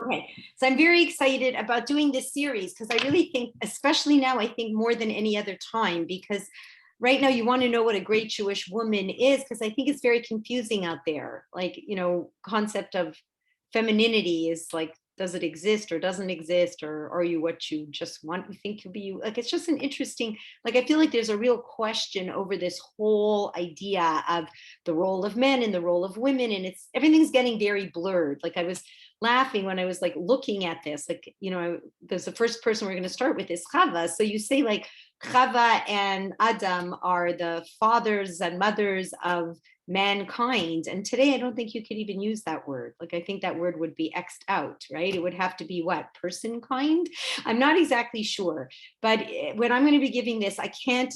Okay, so I'm very excited about doing this series because I really think, especially now, I think more than any other time, because right now you want to know what a great Jewish woman is, because I think it's very confusing out there. Like, concept of femininity is like, does it exist or doesn't exist? Or are you what you just want, you think you'll be? Like, it's just an interesting, like, I feel like there's a real question over this whole idea of the role of men and the role of women. And everything's getting very blurred. Like, I was laughing when I was like looking at this, like, there's the first person we're going to start with is Chava. So you say like Chava and Adam are the fathers and mothers of mankind. And today I don't think you could even use that word. Like, I think that word would be X'd out, right? It would have to be what? Person kind? I'm not exactly sure. But when I'm going to be giving this, I can't,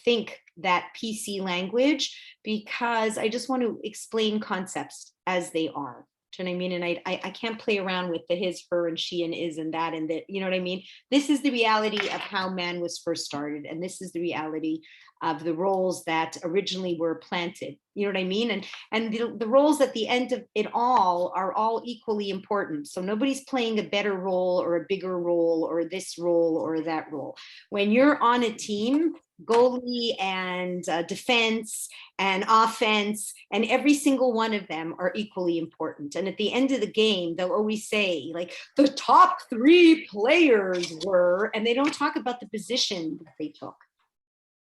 think that PC language, because I just want to explain concepts as they are. Do you know what I mean? And I can't play around with the his, her, and she, and is, and that, and that. You know what I mean? This is the reality of how man was first started, and this is the reality of the roles that originally were planted. You know what I mean? And the roles at the end of it all are all equally important. So nobody's playing a better role or a bigger role or this role or that role. When you're on a team, goalie and defense and offense, and every single one of them are equally important. And at the end of the game, they'll always say like the top 3 players were, and they don't talk about the position that they took.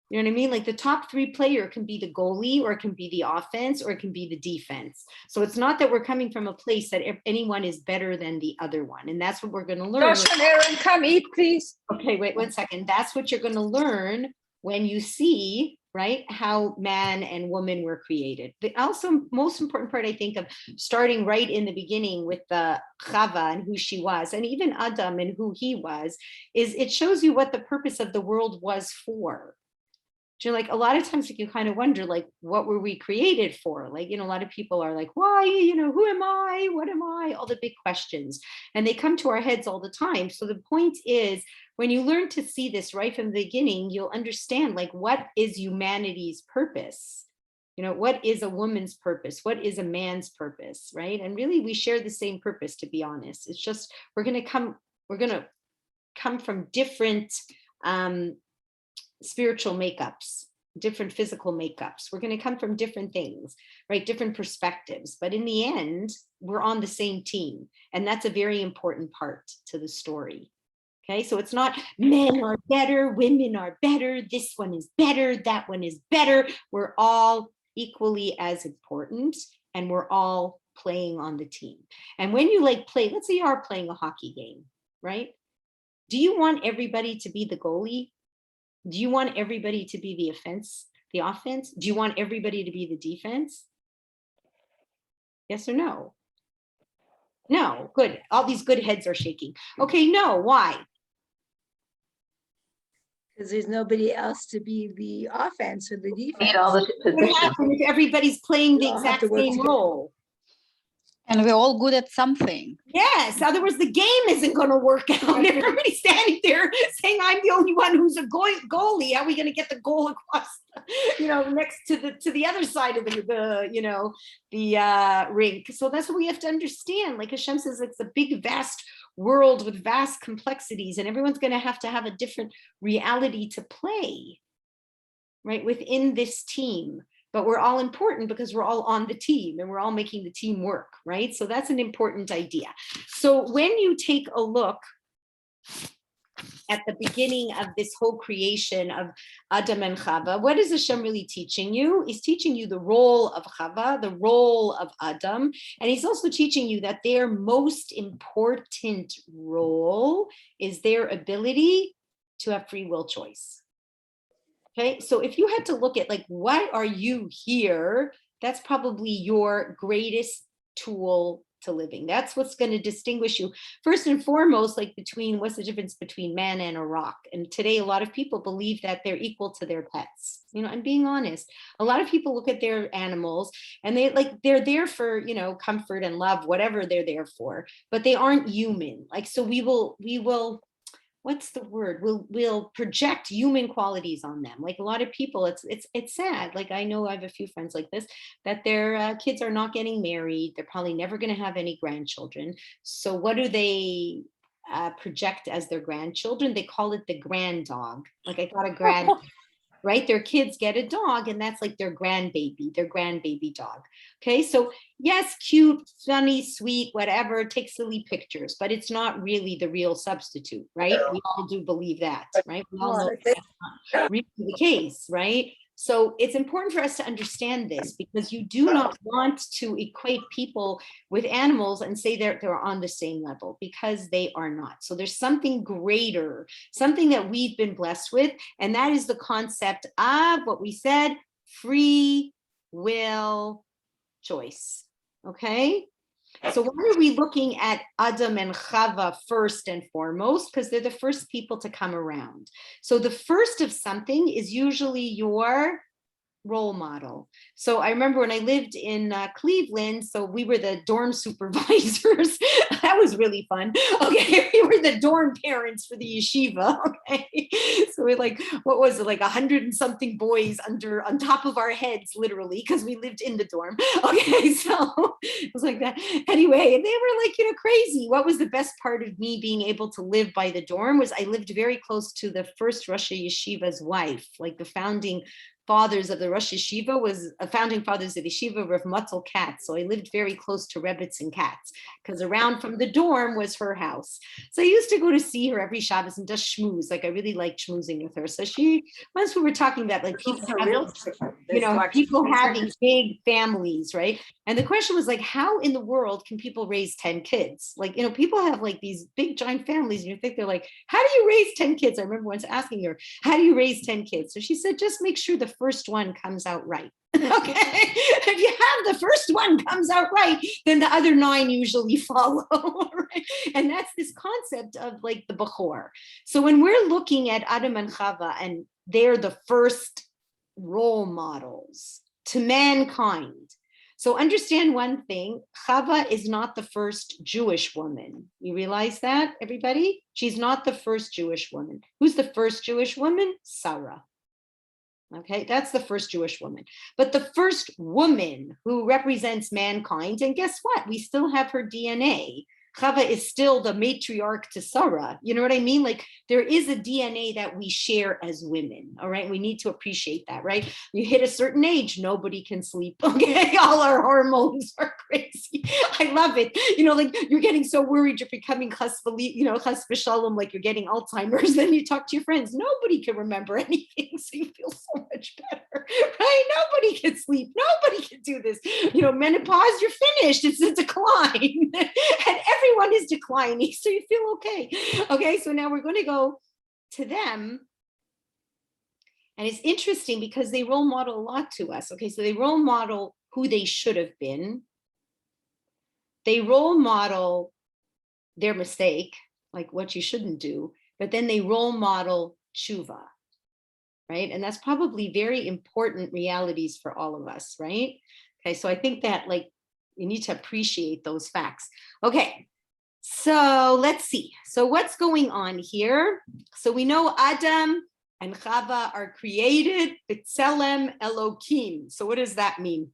You know what I mean? Like, the top 3 player can be the goalie, or it can be the offense, or it can be the defense. So it's not that we're coming from a place that anyone is better than the other one. And that's what we're going to learn. Josh and Aaron, come eat, please. Okay, wait 1 second. That's what you're going to learn when you see, right, how man and woman were created. The also most important part, I think, of starting right in the beginning with the Chava and who she was, and even Adam and who he was, is it shows you what the purpose of the world was for. Like, a lot of times, like, you kind of wonder, like, what were we created for? Like, a lot of people are like, why, who am I? What am I? All the big questions. And they come to our heads all the time. So the point is, when you learn to see this right from the beginning, you'll understand, like, what is humanity's purpose? What is a woman's purpose? What is a man's purpose, right? And really, we share the same purpose, to be honest. It's just, we're going to come from different, spiritual makeups, different physical makeups. We're going to come from different things, right? Different perspectives. But in the end, we're on the same team. And that's a very important part to the story. Okay, so it's not men are better, women are better, this one is better, that one is better. We're all equally as important, and we're all playing on the team. And when you play, let's say you are playing a hockey game, right? Do you want everybody to be the goalie? Do you want everybody to be the offense? Do you want everybody to be the defense? Yes or no? No, good. All these good heads are shaking. Okay, no, why? Because there's nobody else to be the offense or the defense. What happens if everybody's playing the exact same role? And we're all good at something. Yes, otherwise the game isn't going to work out. Everybody's standing there saying, I'm the only one who's a goalie. How are we going to get the goal across, next to the other side of the rink? So that's what we have to understand. Like Hashem says, it's a big, vast world with vast complexities, and everyone's going to have a different reality to play, right, within this team. But we're all important because we're all on the team and we're all making the team work, right? So that's an important idea. So when you take a look at the beginning of this whole creation of Adam and Chava, what is Hashem really teaching you? He's teaching you the role of Chava, the role of Adam, and he's also teaching you that their most important role is their ability to have free will choice. Okay, so if you had to look at why are you here, that's probably your greatest tool to living. That's what's going to distinguish you first and foremost, between what's the difference between man and a rock. And today, a lot of people believe that they're equal to their pets. I'm being honest. A lot of people look at their animals and they're there for, comfort and love, whatever they're there for, but they aren't human. So we will what's the word? We'll project human qualities on them. Like a lot of people, it's sad. Like I know I have a few friends like this, that their kids are not getting married. They're probably never going to have any grandchildren. So what do they project as their grandchildren? They call it the grand dog. Like I got a grand, right? Their kids get a dog and that's like their grandbaby dog. Okay, so yes, cute, funny, sweet, whatever, take silly pictures, but it's not really the real substitute, right? We all do believe that, right? We all know that's not really the case, right? So it's important for us to understand this because you do not want to equate people with animals and say they're on the same level because they are not. So there's something greater, something that we've been blessed with, and that is the concept of what we said, free will choice. Okay. So why are we looking at Adam and Chava first and foremost? Because they're the first people to come around. So the first of something is usually your role model. So I remember when I lived in Cleveland, so we were the dorm supervisors. That was really fun. Okay, we were the dorm parents for the yeshiva. Okay, so we're like, what was it, like 100 and something boys on top of our heads, literally, because we lived in the dorm. Okay, so it was like that. Anyway, and they were like, crazy. What was the best part of me being able to live by the dorm was I lived very close to the first Rosh Yeshiva's wife, like the founding fathers of the Rosh Yeshiva was founding fathers of Yeshiva, Rav Mutzel Katz. So I lived very close to Rebbetzin and Katz because around from the dorm was her house. So I used to go to see her every Shabbos and just schmooze. Like I really liked schmoozing with her. So once we were talking about like people having, people having big families, right? And the question was like, how in the world can people raise 10 kids? Like, people have like these big giant families and you think they're like, how do you raise 10 kids? I remember once asking her, how do you raise 10 kids? So she said, just make sure the first one comes out right. Okay. If you have the first one comes out right, then the other 9 usually follow. Right? And that's this concept of like the Bechor. So when we're looking at Adam and Chava and they're the first role models to mankind. So understand one thing, Chava is not the first Jewish woman. You realize that, everybody? She's not the first Jewish woman. Who's the first Jewish woman? Sarah. Okay, that's the first Jewish woman. But the first woman who represents mankind, and guess what? We still have her DNA. Chava is still the matriarch to Sarah. You know what I mean? Like there is a DNA that we share as women. All right. We need to appreciate that, right? You hit a certain age, nobody can sleep. Okay. All our hormones are crazy. I love it. Like you're getting so worried you're becoming chas v'shalom, like you're getting Alzheimer's. Then you talk to your friends. Nobody can remember anything. So you feel so much better, right? Nobody can sleep. Nobody can do this. Menopause, you're finished. It's a decline. And everyone is declining, so you feel okay. Okay, so now we're going to go to them. And it's interesting because they role model a lot to us. Okay, so they role model who they should have been. They role model their mistake, like what you shouldn't do, but then they role model tshuva, right? And that's probably very important realities for all of us, right? Okay, so I think that like you need to appreciate those facts. Okay, so let's see. So what's going on here? So we know Adam and Chava are created B'Tselem Elokim. So what does that mean?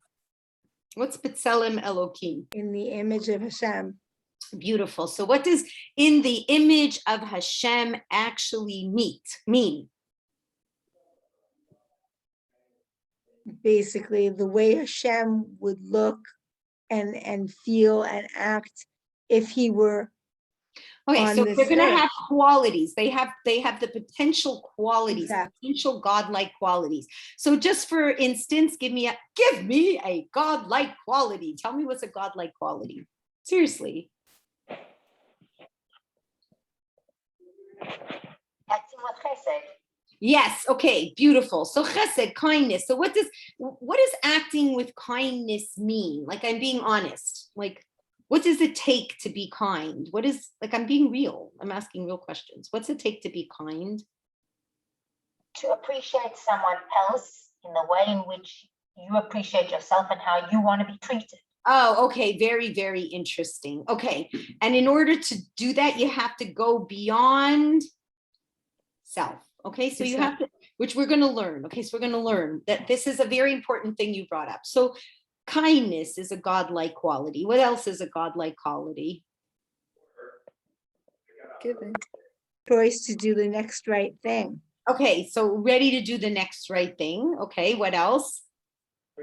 What's B'Tselem Elokim? In the image of Hashem. Beautiful. So what does in the image of Hashem actually mean? Basically, the way Hashem would look and feel and act if he were okay. So they're going to have qualities. They have the potential qualities, exactly. Potential godlike qualities. So just for instance, give me a godlike quality. Tell me what's a godlike quality. Seriously. Acting with chesed. Yes. Okay. Beautiful. So chesed, kindness. So what does acting with kindness mean? Like I'm being honest. Like what does it take to be kind? What is like I'm being real. I'm asking real questions. What's it take to be kind? To appreciate someone else in the way in which you appreciate yourself and how you want to be treated. Oh, okay. Very, very interesting. Okay. And in order to do that, you have to go beyond self. Okay, so you Yourself. have to, which we're going to learn. Okay, so we're going to learn that this is a very important thing you brought up. So kindness is a godlike quality. What else is a godlike quality? Giving. Choice to do the next right thing. Okay, so ready to do the next right thing. Okay, what else?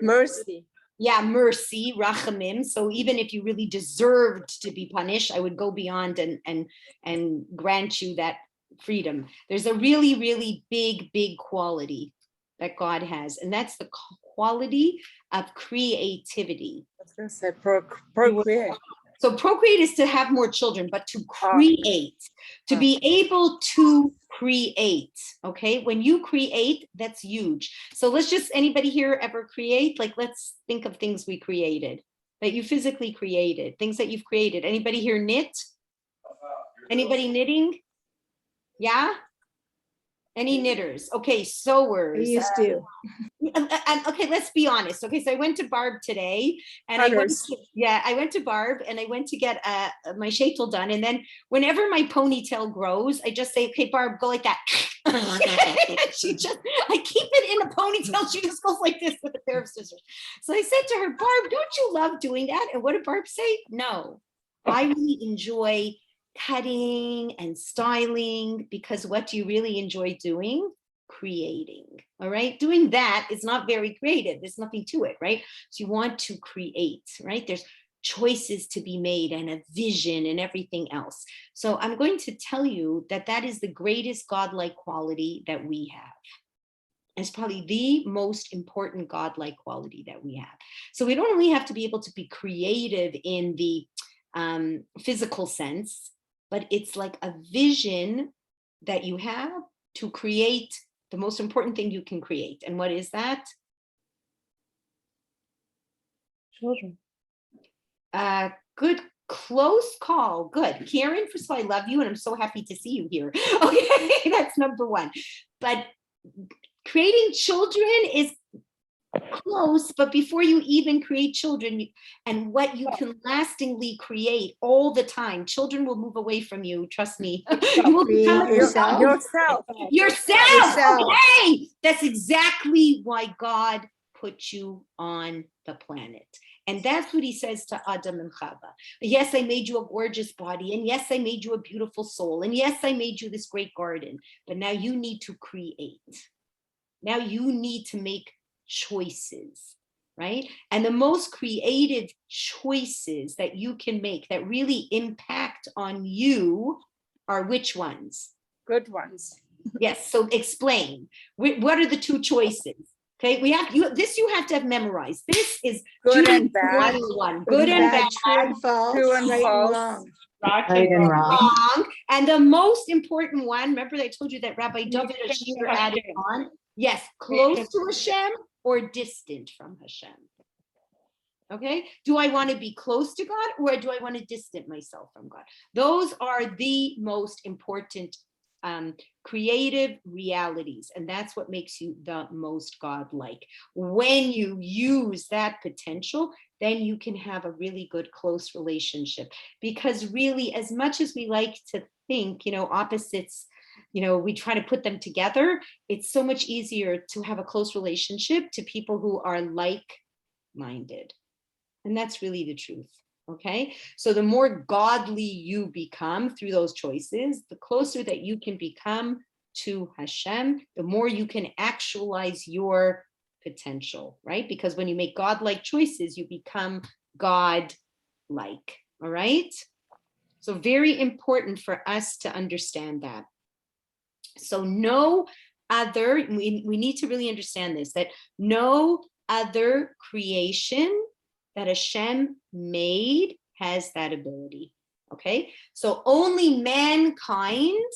Mercy. Yeah, mercy, rachamim. So even if you really deserved to be punished, I would go beyond and grant you that freedom. There's a really, really big quality that God has, and that's the quality of creativity. I was gonna say procreate. So procreate is to have more children, but to create, to be able to create, okay? When you create, that's huge. So let's just, anybody here ever create? Like, let's think of things we created, that you physically created, things that you've created. Anybody here knit? Anybody knitting? Yeah? Any knitters? Okay, I sewers. used to. Okay, let's be honest. Okay, so I went to Barb today, and I went to Barb, and I went to get my sheitel done. And then whenever my ponytail grows, I just say, "Okay, Barb, go like that." I keep it in a ponytail. She just goes like this with a pair of scissors. So I said to her, "Barb, don't you love doing that?" And what did Barb say? No, I really enjoy cutting and styling, because what do you really enjoy doing? Creating. All right, doing that is not very creative. There's nothing to it, right? So you want to create, right? There's choices to be made and a vision and everything else. So I'm going to tell you that that is the greatest godlike quality that we have. It's probably the most important godlike quality that we have. So we don't only have to be able to be creative in the physical sense, but it's like a vision that you have to create the most important thing you can create. And what is that? Children. Good, close call. Good. Karen, first of all, I love you and I'm so happy to see you here. Okay, that's number one. But creating children is close, but before you even create children and what you can lastingly create all the time, children will move away from you. Trust me. You will become Yourself. yourself. Okay, that's exactly why God put you on the planet. And that's what he says to Adam and Chava. Yes, I made you a gorgeous body. And yes, I made you a beautiful soul. And yes, I made you this great garden. But now you need to create. Now you need to make choices, right? And the most creative choices that you can make that really impact on you are which ones? Good ones. Yes, so explain. What are the two choices? Okay, we have this you have to have memorized. This is Good and bad. 101. Good and bad. True and false. True and right false. wrong. Right and wrong. Wrong. And the most important one, remember I told you that Rabbi David Ashir added on? Yes, close to Hashem or distant from Hashem. Okay, do I want to be close to God or do I want to distance myself from God? Those are the most important creative realities, and that's what makes you the most godlike. When you use that potential, then you can have a really good close relationship, because really, as much as we like to think, opposites, we try to put them together, it's so much easier to have a close relationship to people who are like-minded. And that's really the truth. Okay, so the more godly you become through those choices, the closer that you can become to Hashem, the more you can actualize your potential, right? Because when you make godlike choices, you become God-like, all right? So very important for us to understand that. So no other, we need to really understand this, that no other creation that Hashem made has that ability, okay? So only mankind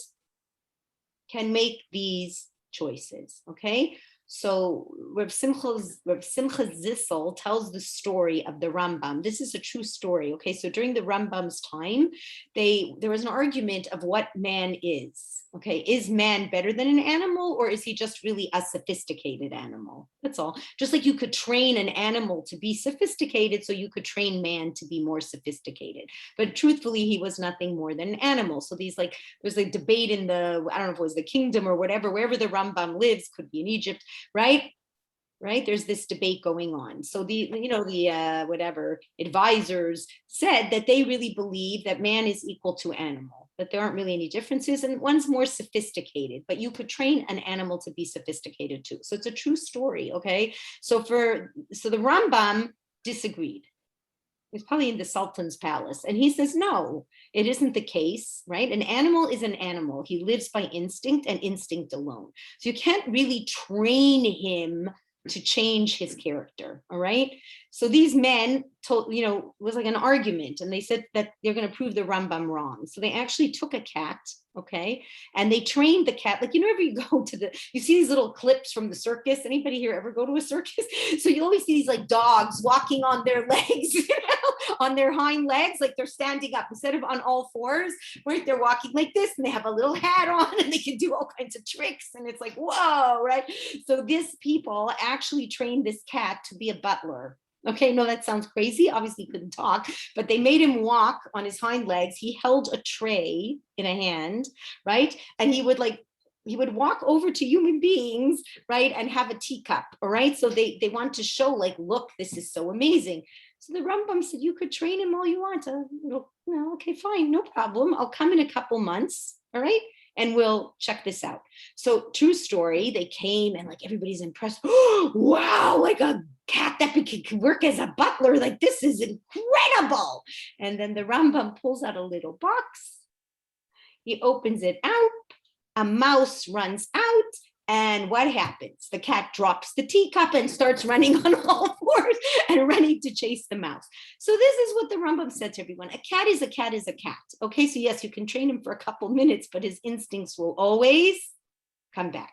can make these choices, okay? So Reb Simcha Zissel tells the story of the Rambam. This is a true story, okay? So during the Rambam's time, there was an argument of what man is. Okay, is man better than an animal, or is he just really a sophisticated animal? That's all. Just like you could train an animal to be sophisticated, so you could train man to be more sophisticated. But truthfully, he was nothing more than an animal. So these like, there's a debate in the, I don't know if it was the kingdom or whatever, wherever the Rambam lives, could be in Egypt, right? Right, there's this debate going on. So the whatever advisors said that they really believe that man is equal to animal, that there aren't really any differences, and one's more sophisticated, but you could train an animal to be sophisticated too. So it's a true story. Okay, so the Rambam disagreed. He's probably in the Sultan's palace, and he says no, it isn't the case. Right, an animal is an animal. He lives by instinct and instinct alone. So you can't really train him to change his character. All right. So these men told, it was like an argument, and they said that they're going to prove the Rambam wrong. So they actually took a cat, okay, and they trained the cat. Like, whenever you go to you see these little clips from the circus. Anybody here ever go to a circus? So you always see these like dogs walking on their legs, on their hind legs, like they're standing up instead of on all fours, right? They're walking like this, and they have a little hat on, and they can do all kinds of tricks. And it's like, whoa, right? So these people actually trained this cat to be a butler. Okay, no, that sounds crazy. Obviously, he couldn't talk, but they made him walk on his hind legs. He held a tray in a hand, right? And he would walk over to human beings, right? And have a teacup, all right? So they want to show like, look, this is so amazing. So the Rambam said, you could train him all you want. Okay, fine, no problem. I'll come in a couple months, all right? And we'll check this out. So true story, they came and like everybody's impressed. Oh, wow, like a cat that can work as a butler. Like, this is incredible. And then the Rambam pulls out a little box. He opens it out. A mouse runs out. And what happens? The cat drops the teacup and starts running on all fours and running to chase the mouse. So this is what the Rambam said to everyone. A cat is a cat is a cat. Okay, so yes, you can train him for a couple minutes, but his instincts will always come back.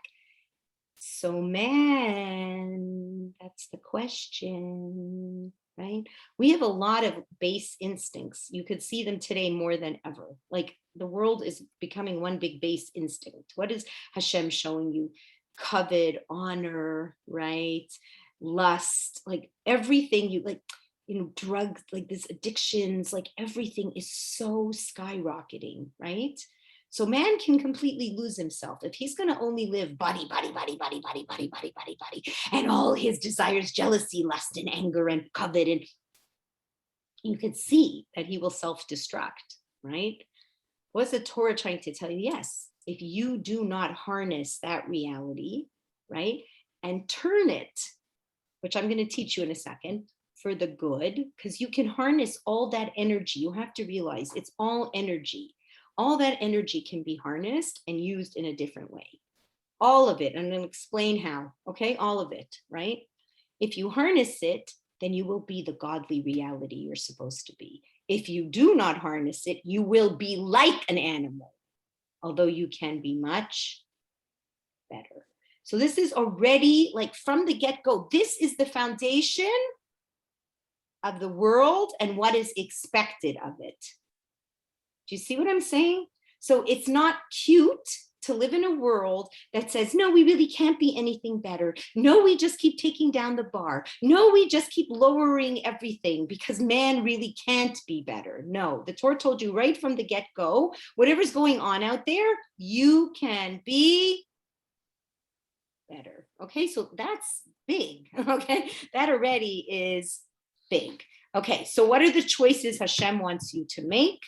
So man, that's the question, right? We have a lot of base instincts. You could see them today more than ever. Like, the world is becoming one big base instinct. What is Hashem showing you? Covet, honor, right? Lust, like everything you like, drugs, like this addictions, like everything is so skyrocketing, right? So man can completely lose himself if he's going to only live body, and all his desires, jealousy, lust, and anger, and covet, and you can see that he will self-destruct, right? What's the Torah trying to tell you? Yes, if you do not harness that reality, right, and turn it, which I'm going to teach you in a second, for the good, because you can harness all that energy. You have to realize it's all energy. All that energy can be harnessed and used in a different way. All of it. I'm going to explain how, okay? All of it, right? If you harness it, then you will be the godly reality you're supposed to be. If you do not harness it, you will be like an animal, although you can be much better. So this is already, like, from the get-go, this is the foundation of the world and what is expected of it. Do you see what I'm saying? So it's not cute to live in a world that says, no, we really can't be anything better. No, we just keep taking down the bar. No, we just keep lowering everything because man really can't be better. No, the Torah told you right from the get-go, whatever's going on out there, you can be better. Okay, so that's big. Okay, that already is big. Okay, so what are the choices Hashem wants you to make?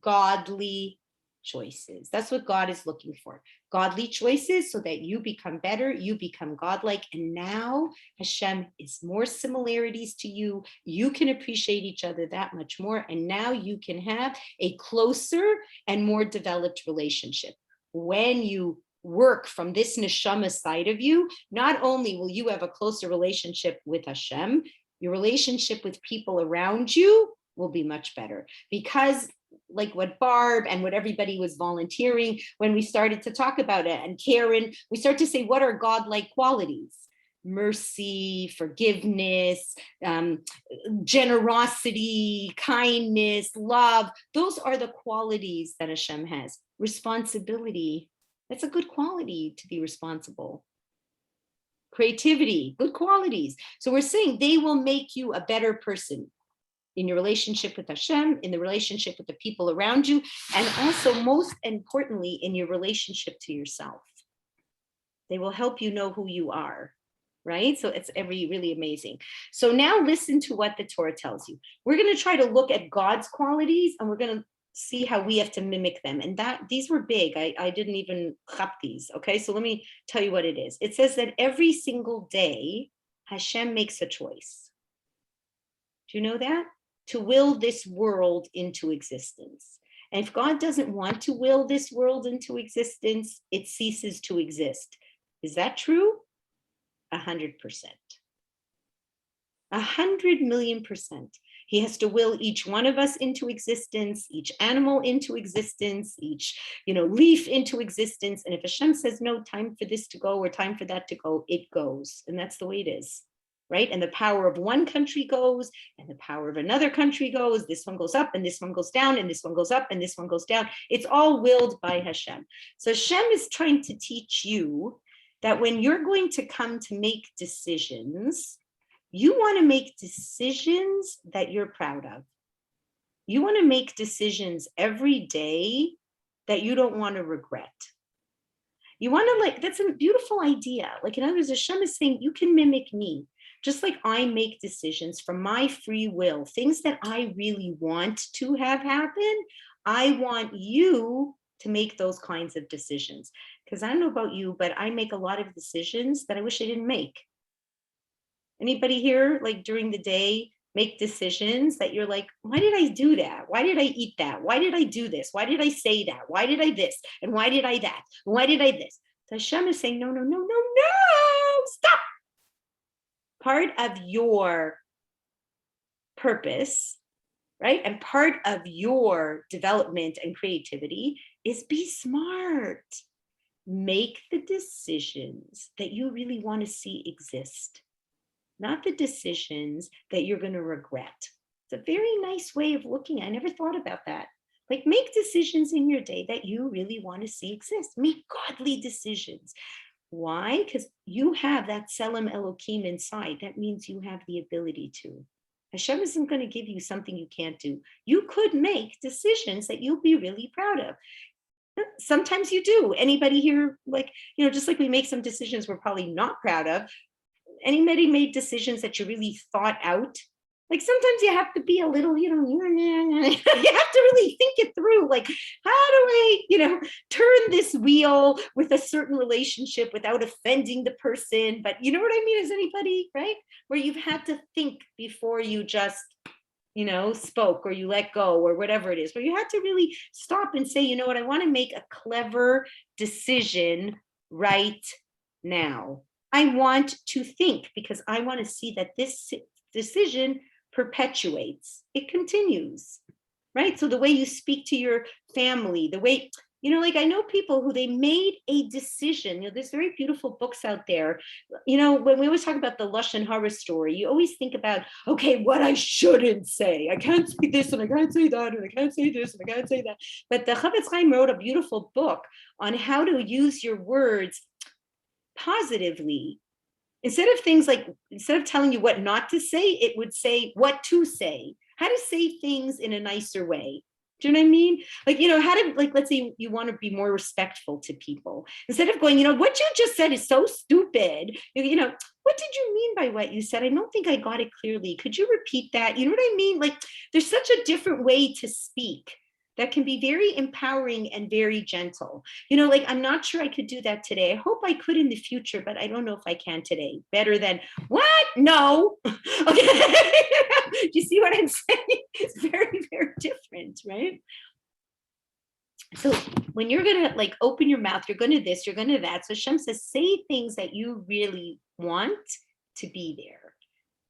Godly choices. That's what God is looking for. Godly choices so that you become better, you become godlike, and now Hashem is more similarities to you. You can appreciate each other that much more, and now you can have a closer and more developed relationship. When you work from this neshama side of you, not only will you have a closer relationship with Hashem, your relationship with people around you will be much better, because like what Barb and what everybody was volunteering when we started to talk about it, and Karen, we start to say, what are godlike qualities? Mercy, forgiveness, generosity, kindness, love. Those are the qualities that Hashem has. Responsibility, That's a good quality to be responsible. Creativity, good qualities. So we're saying they will make you a better person in your relationship with Hashem, in the relationship with the people around you, and also most importantly, in your relationship to yourself. They will help you know who you are, right? So it's really amazing. So now listen to what the Torah tells you. We're going to try to look at God's qualities, and we're going to see how we have to mimic them. And these were big. I didn't even chop these. Okay, so let me tell you what it is. It says that every single day, Hashem makes a choice. Do you know that? To will this world into existence. And if God doesn't want to will this world into existence, it ceases to exist. Is that true? 100%. 100,000,000%. He has to will each one of us into existence, each animal into existence, each, leaf into existence. And if Hashem says, no, time for this to go or time for that to go, it goes. And that's the way it is, right? And the power of one country goes and the power of another country goes. This one goes up and this one goes down and this one goes up and this one goes down. It's all willed by Hashem. So Hashem is trying to teach you that when you're going to come to make decisions, you want to make decisions that you're proud of. You want to make decisions every day that you don't want to regret. You want to that's a beautiful idea. Like in other words, Hashem is saying, you can mimic me. Just like I make decisions from my free will, things that I really want to have happen, I want you to make those kinds of decisions. Because I don't know about you, but I make a lot of decisions that I wish I didn't make. Anybody here, like during the day, make decisions that you're like, why did I do that? Why did I eat that? Why did I do this? Why did I say that? Why did I this? And why did I that? Why did I this? So Hashem is saying, no, stop. Part of your purpose, right? And part of your development and creativity is be smart. Make the decisions that you really want to see exist, not the decisions that you're going to regret. It's a very nice way of looking. I never thought about that. Like, make decisions in your day that you really want to see exist. Make godly decisions. Why? Because you have that Selim Elohim inside. That means you have the ability to. Hashem isn't going to give you something you can't do. You could make decisions that you'll be really proud of. Sometimes you do. Anybody here, just like we make some decisions we're probably not proud of. Anybody made decisions that you really thought out? Like sometimes you have to be a little, you have to really think it through. Like, how do I, turn this wheel with a certain relationship without offending the person? But you know what I mean? Is anybody, right? Where you've had to think before you just, spoke or you let go or whatever it is, where you had to really stop and say, you know what, I want to make a clever decision right now. I want to think because I want to see that this decision perpetuates, it continues, right? So the way you speak to your family, the way, I know people who they made a decision, there's very beautiful books out there. When we always talk about the Lashon Hara story, you always think about, okay, what I shouldn't say. I can't say this and I can't say that and I can't say this and I can't say that. But the Chavetz Chaim wrote a beautiful book on how to use your words positively. Instead of telling you what not to say, it would say what to say, how to say things in a nicer way. Do you know what I mean? How to, let's say you want to be more respectful to people. Instead of going, what you just said is so stupid. What did you mean by what you said? I don't think I got it clearly. Could you repeat that? You know what I mean? There's such a different way to speak that can be very empowering and very gentle. I'm not sure I could do that today. I hope I could in the future, but I don't know if I can today. Better than, what? No. Okay. Do you see what I'm saying? It's very, very different, right? So when you're going to open your mouth, you're going to this, you're going to that. So Hashem says, say things that you really want to be there.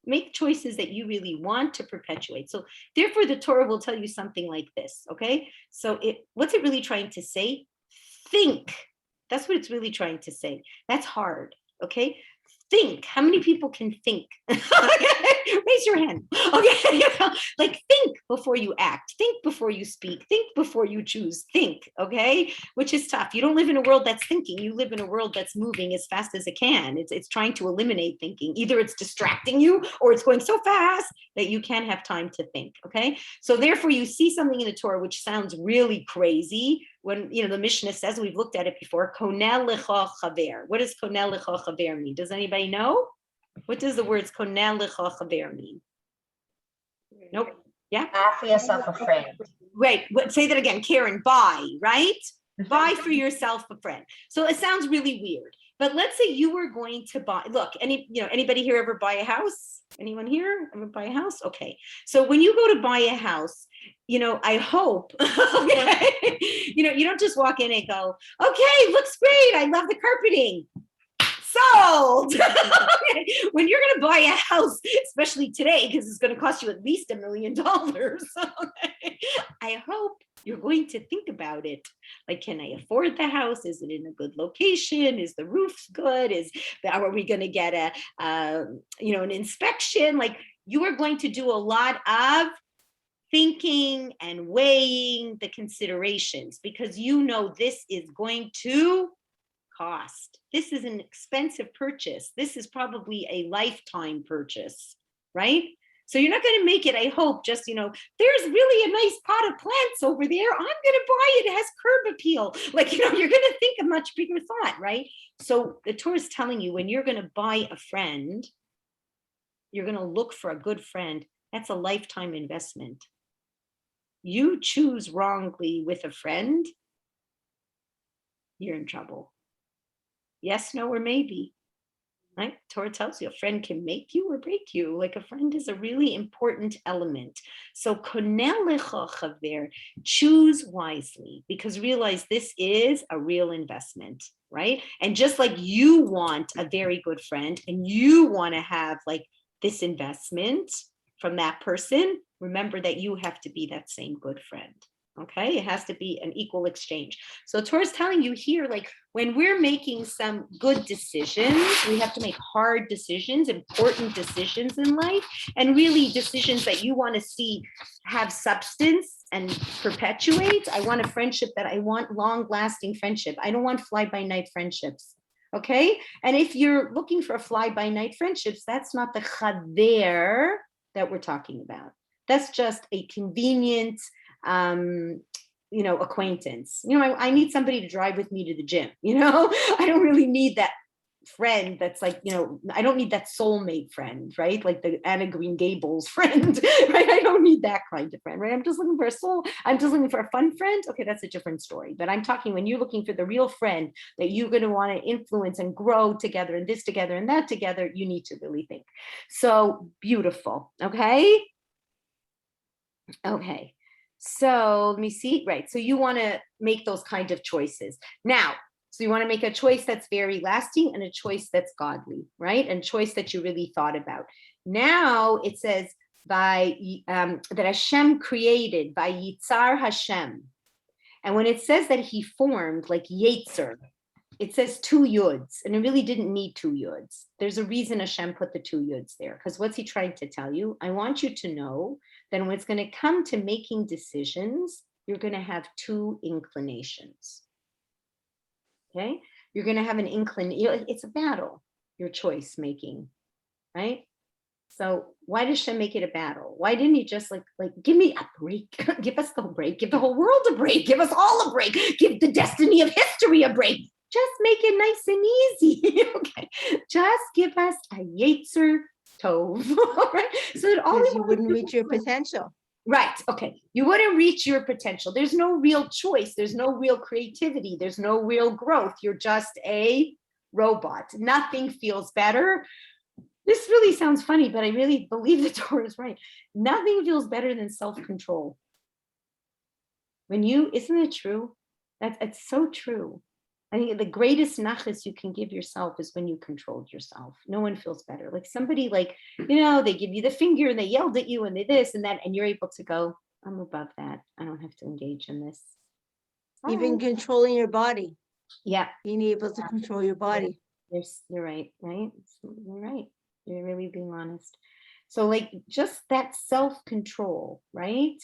Make choices that you really want to perpetuate. So therefore, the Torah will tell you something like this, okay? So what's it really trying to say? Think. That's what it's really trying to say. That's hard, okay? think. How many people can think? Raise your hand. Okay, like think before you act, think before you speak, think before you choose, think, okay? Which is tough. You don't live in a world that's thinking. You live in a world that's moving as fast as it can. It's trying to eliminate thinking. Either it's distracting you or it's going so fast that you can't have time to think, okay? So therefore you see something in the Torah which sounds really crazy when, the Mishnah says, we've looked at it before, konel lecha chaver. What does konel lecha chaver mean? Does anybody know? What does the words konel lecha chaver mean? Nope. Yeah? Offer yourself a friend. Wait, say that again. Karen, buy, right? Buy for yourself a friend. So it sounds really weird. But let's say you were going to buy, look, anybody here ever buy a house? Anyone here ever buy a house? Okay. So when you go to buy a house, I hope, okay, you don't just walk in and go, okay, looks great. I love the carpeting. Sold. When you're going to buy a house, especially today, because it's going to cost you at least $1 million, okay, I hope you're going to think about it. Like, can I afford the house? Is it in a good location? Is the roof good? Are we going to get an inspection? Like, you are going to do a lot of thinking and weighing the considerations because this is going to cost. This is an expensive purchase. This is probably a lifetime purchase, right? So you're not going to make it, I hope, just, there's really a nice pot of plants over there. I'm going to buy it. It has curb appeal. Like, you're going to think a much bigger thought, right? So the Torah is telling you when you're going to buy a friend, you're going to look for a good friend. That's a lifetime investment. You choose wrongly with a friend, you're in trouble. Yes, no, or maybe. Right? Torah tells you a friend can make you or break you. Like a friend is a really important element. So konel lecha chaver, choose wisely because realize this is a real investment, right? And just like you want a very good friend and you want to have like this investment from that person, remember that you have to be that same good friend. Okay, it has to be an equal exchange. So Torah is telling you here, like when we're making some good decisions, we have to make hard decisions, important decisions in life, and really decisions that you want to see have substance and perpetuate. I want a friendship that I want long-lasting friendship. I don't want fly-by-night friendships. Okay, and if you're looking for a fly-by-night friendships, that's not the chaver that we're talking about. That's just a convenient acquaintance. I need somebody to drive with me to the gym. I don't really need that friend that's like, I don't need that soulmate friend, right? Like the Anna Green Gables friend, right? I don't need that kind of friend, right? I'm just looking for I'm just looking for a fun friend. Okay, that's a different story. But I'm talking when you're looking for the real friend that you're going to want to influence and grow together and this together and that together, you need to really think. So beautiful. Okay. Okay. So let me see. Right. So you want to make those kind of choices. Now, so you want to make a choice that's very lasting and a choice that's godly, right? And choice that you really thought about. Now it says that Hashem created by Yitzar Hashem. And when it says that he formed like Yetzer, it says 2 yuds, and it really didn't need 2 yuds. There's a reason Hashem put the 2 yuds there, because what's he trying to tell you? I want you to know that when it's going to come to making decisions, you're going to have 2 inclinations. Okay? You're going to have an inclination. It's a battle, your choice making, right? So why does Hashem make it a battle? Why didn't he just like give me a break? Give us the break. Give the whole world a break. Give us all a break. Give the destiny of history a break. Just make it nice and easy. Okay. Just give us a Yetzer Tov. Right? So that all Because you wouldn't reach your potential. Right. Okay. You wouldn't reach your potential. There's no real choice. There's no real creativity. There's no real growth. You're just a robot. Nothing feels better. This really sounds funny, but I really believe the Torah is right. Nothing feels better than self-control. Isn't it true? It's so true. I think the greatest nachas you can give yourself is when you controlled yourself. No one feels better. Like somebody they give you the finger and they yelled at you and they this and that, and you're able to go, I'm above that. I don't have to engage in this. Even controlling your body. Yeah. Being able to control your body. You're right, right? You're right. You're really being honest. So like just that self-control, right?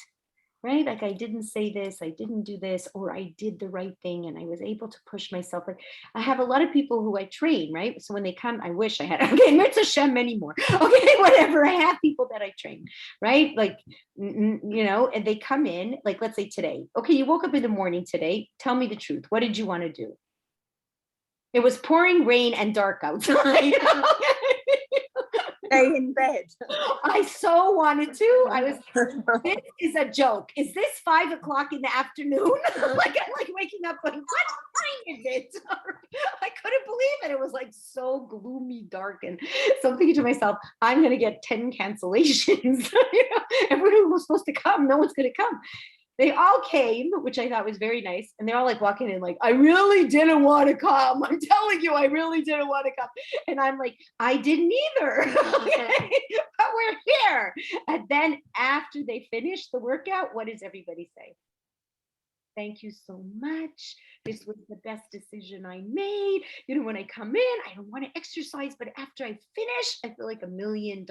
Right? Like I didn't say this, I didn't do this, or I did the right thing and I was able to push myself. Like I have a lot of people who I train, right? So when they come, I wish I had, okay, Mirza Shem anymore. Okay, whatever. I have people that I train, right? Like, you know, and they come in, like, let's say today, okay, you woke up in the morning today. Tell me the truth. What did you want to do? It was pouring rain and dark outside. Stay in bed. I so wanted to. I was, this is a joke. Is this 5 o'clock in the afternoon? Like I'm like waking up going, what time is it? I couldn't believe it. It was like so gloomy, dark. And so I'm thinking to myself, I'm going to get 10 cancellations. You know, everyone who was supposed to come, no one's going to come. They all came, which I thought was very nice. And they're all like walking in like, I really didn't want to come. I'm telling you, I really didn't want to come. And I'm like, I didn't either. Okay? But we're here. And then after they finish the workout, what does everybody say? Thank you so much. This was the best decision I made. You know, when I come in, I don't want to exercise, but after I finish, I feel like $1 million.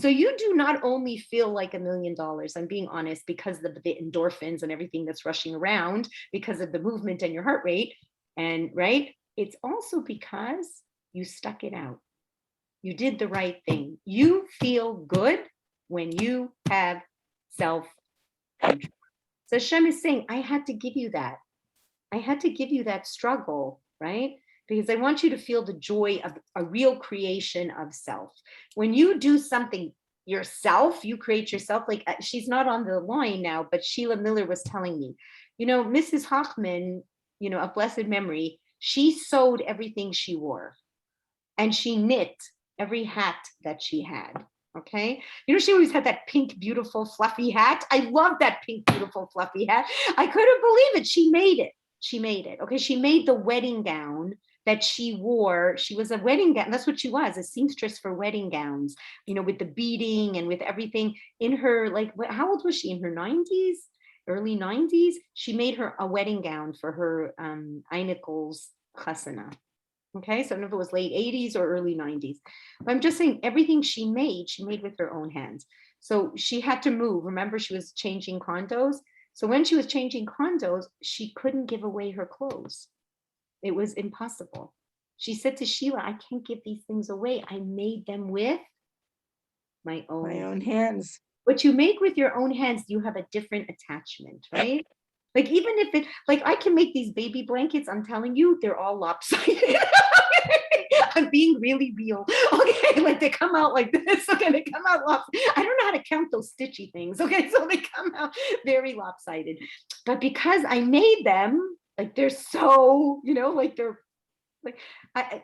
So you do not only feel like $1 million, I'm being honest, because of the endorphins and everything that's rushing around because of the movement and your heart rate. And right, it's also because you stuck it out. You did the right thing. You feel good when you have self-control. So Hashem is saying, I had to give you that. I had to give you that struggle, right? Because I want you to feel the joy of a real creation of self. When you do something yourself, you create yourself. Like she's not on the line now, but Sheila Miller was telling me, you know, Mrs. Hochman, you know, of blessed memory, she sewed everything she wore and she knit every hat that she had. Okay. You know, she always had that pink, beautiful, fluffy hat. I love that pink, beautiful, fluffy hat. I couldn't believe it. She made it. She made it. Okay. She made the wedding gown that she wore. She was a wedding gown. That's what she was, a seamstress for wedding gowns, you know, with the beading and with everything in her, like, how old was she? In her 90s, early 90s? She made her a wedding gown for her Einikel's chasana. Okay, so I don't know if it was late 80s or early 90s. But I'm just saying everything she made with her own hands. So she had to move. Remember, she was changing condos. So when she was changing condos, she couldn't give away her clothes. It was impossible. She said to Sheila, I can't give these things away. I made them with my own hands. What you make with your own hands, you have a different attachment, right? Like even if it, like I can make these baby blankets, I'm telling you, they're all lopsided. I'm being really real. Okay, like they come out like this. Okay, they come out lopsided. I don't know how to count those stitchy things. Okay, so they come out very lopsided. But because I made them, like they're so, you know, like they're like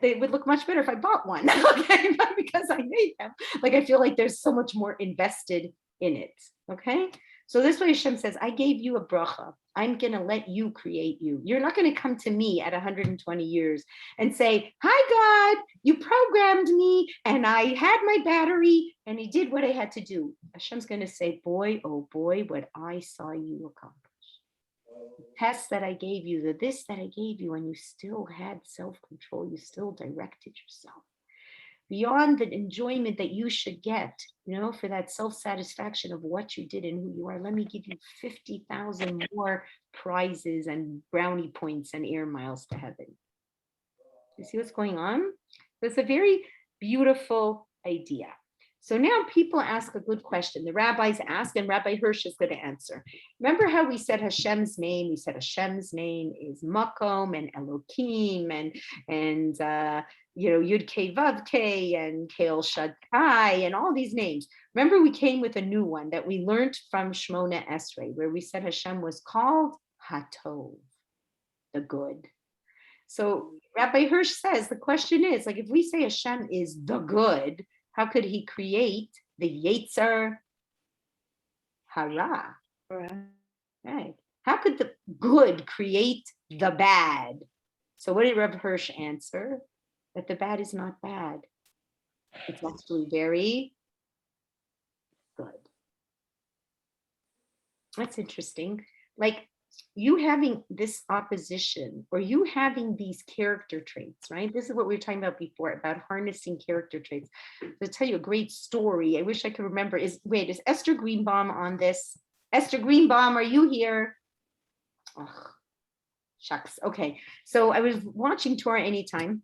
they would look much better if I bought one. Okay, but because I made them, like I feel like there's so much more invested in it. Okay, so this way Hashem says, I gave you a bracha. I'm going to let you create you. You're not going to come to me at 120 years and say, hi, God, you programmed me and I had my battery and I did what I had to do. Hashem's going to say, boy, oh boy, what I saw you accomplish. The test that I gave you, the this that I gave you, and you still had self-control. You still directed yourself. Beyond the enjoyment that you should get, you know, for that self-satisfaction of what you did and who you are, let me give you 50,000 more prizes and brownie points and air miles to heaven. You see what's going on? It's a very beautiful idea. So now people ask a good question. The rabbis ask, and Rabbi Hirsch is going to answer. Remember how we said Hashem's name? We said Hashem's name is Makom and Elohim and you know, Yud Kei Vav Kei and Kael Shaddai and all these names. Remember, we came with a new one that we learned from Shmona Esrei, where we said Hashem was called Hatov, the good. So Rabbi Hirsch says the question is, like, if we say Hashem is the good, how could he create the Yetzer Hara? Right. How could the good create the bad? So what did Rabbi Hirsch answer? That the bad is not bad. It's actually very good. That's interesting. Like you having this opposition or you having these character traits, right? This is what we were talking about before, about harnessing character traits. I'll tell you a great story. I wish I could remember. Is Esther Greenbaum on this? Esther Greenbaum, are you here? Oh, shucks. Okay. So I was watching Torah Anytime.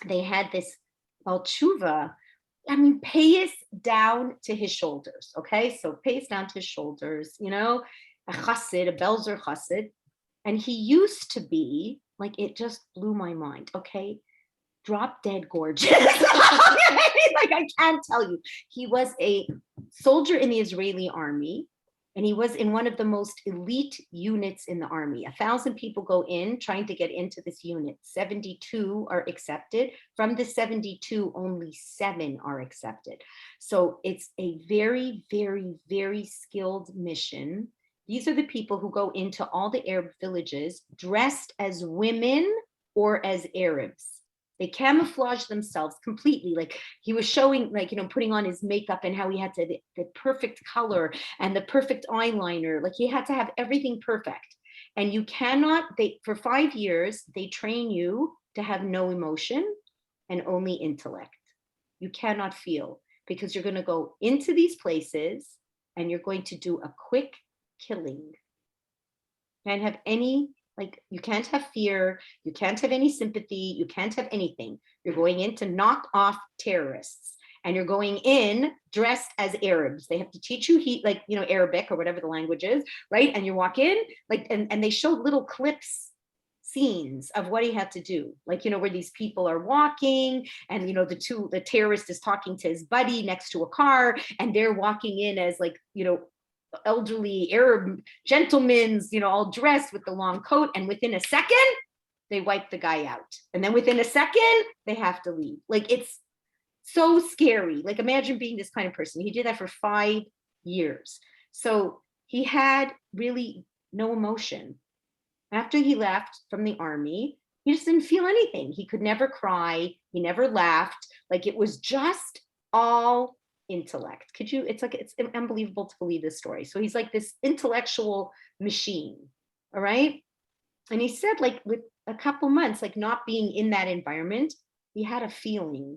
They had this Tshuva. I mean, payas down to his shoulders. Okay. So payas down to his shoulders, you know, a chassid, a Belzer chassid. And he used to be like, it just blew my mind. Okay. Drop dead gorgeous. Like, I can't tell you. He was a soldier in the Israeli army. And he was in one of the most elite units in the army. 1,000 people go in trying to get into this unit. 72 are accepted. From the 72, only 7 are accepted. So it's a very, very, very skilled mission. These are the people who go into all the Arab villages dressed as women or as Arabs. They camouflage themselves completely. Like he was showing, like, you know, putting on his makeup and how he had to, the perfect color and the perfect eyeliner. Like he had to have everything perfect. And you cannot, for 5 years, they train you to have no emotion and only intellect. You cannot feel because you're going to go into these places and you're going to do a quick killing. Can't have any, like, you can't have fear, you can't have any sympathy, you can't have anything. You're going in to knock off terrorists and you're going in dressed as Arabs. They have to teach you, like, you know, Arabic or whatever the language is, right? And you walk in, like, and they showed little clips, scenes of what he had to do. Like, you know, where these people are walking and, you know, the terrorist is talking to his buddy next to a car and they're walking in as, like, you know, elderly Arab gentlemen, you know, all dressed with the long coat, and within a second they wipe the guy out, and then within a second they have to leave. Like, it's so scary. Like, imagine being this kind of person. He did that for 5 years. So he had really no emotion. After he left from the army, he just didn't feel anything. He could never cry, he never laughed. Like, it was just all intellect. It's unbelievable to believe this story. So he's like this intellectual machine. All right. And he said, like, with a couple months, like, not being in that environment, he had a feeling,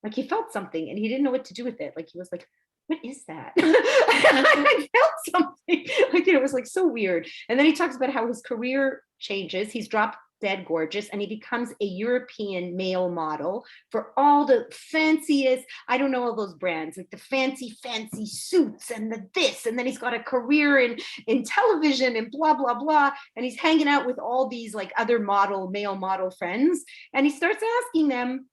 like he felt something and he didn't know what to do with it. Like, he was like, what is that? I felt something. Like, it was like so weird. And then he talks about how his career changes. He's dropped dead gorgeous and he becomes a European male model for all the fanciest, I don't know, all those brands, like the fancy suits and the this, and then he's got a career in television and blah blah blah, and he's hanging out with all these like other male model friends, and he starts asking them,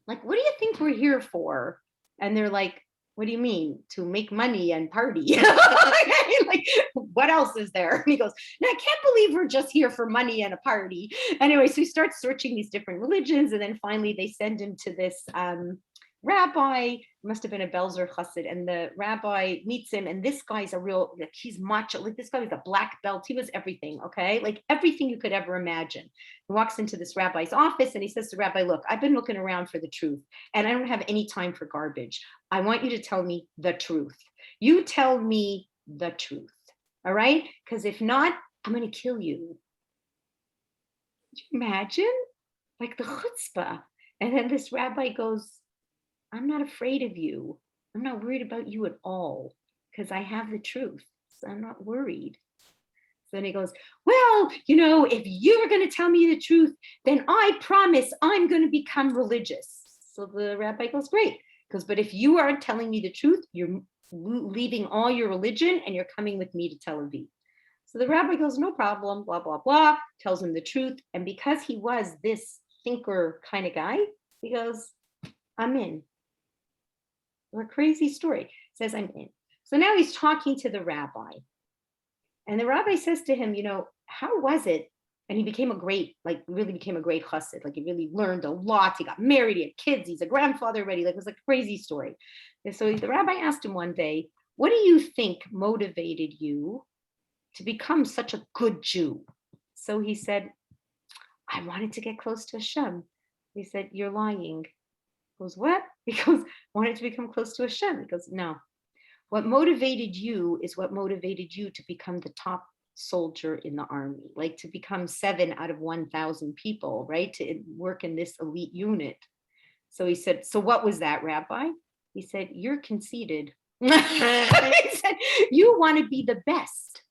like, what do you think we're here for? And they're like, what do you mean? To make money and party? Like, what else is there? And he goes, no, I can't believe we're just here for money and a party. Anyway, so he starts searching these different religions, and then finally they send him to this rabbi, must have been a Belzer chassid, and the rabbi meets him, and this guy's a real, like, he's macho, like, this guy was a black belt, he was everything, okay, like everything you could ever imagine. He walks into this rabbi's office and he says to the rabbi, look, I've been looking around for the truth and I don't have any time for garbage. I want you to tell me the truth. You tell me the truth, all right? Because if not, I'm going to kill you. Could you imagine? Like, the chutzpah. And then this rabbi goes, I'm not afraid of you. I'm not worried about you at all because I have the truth. So I'm not worried. So then he goes, well, you know, if you are going to tell me the truth, then I promise I'm going to become religious. So the rabbi goes, great. Because, but if you aren't telling me the truth, you're leaving all your religion and you're coming with me to Tel Aviv. So the rabbi goes, no problem, blah, blah, blah, tells him the truth. And because he was this thinker kind of guy, he goes, I'm in. A crazy story. Says, I'm in. So now he's talking to the rabbi. And the rabbi says to him, you know, how was it? And he became really became a great chassid. Like, he really learned a lot. He got married, he had kids, he's a grandfather already. Like, it was a crazy story. And so the rabbi asked him one day, what do you think motivated you to become such a good Jew? So he said, I wanted to get close to Hashem. He said, you're lying. He goes, what? He goes, wanted to become close to Hashem. He goes, no. What motivated you is what motivated you to become the top soldier in the army, like to become 7 out of 1,000 people, right? To work in this elite unit. So he said, so what was that, Rabbi? He said, you're conceited. He said, you want to be the best.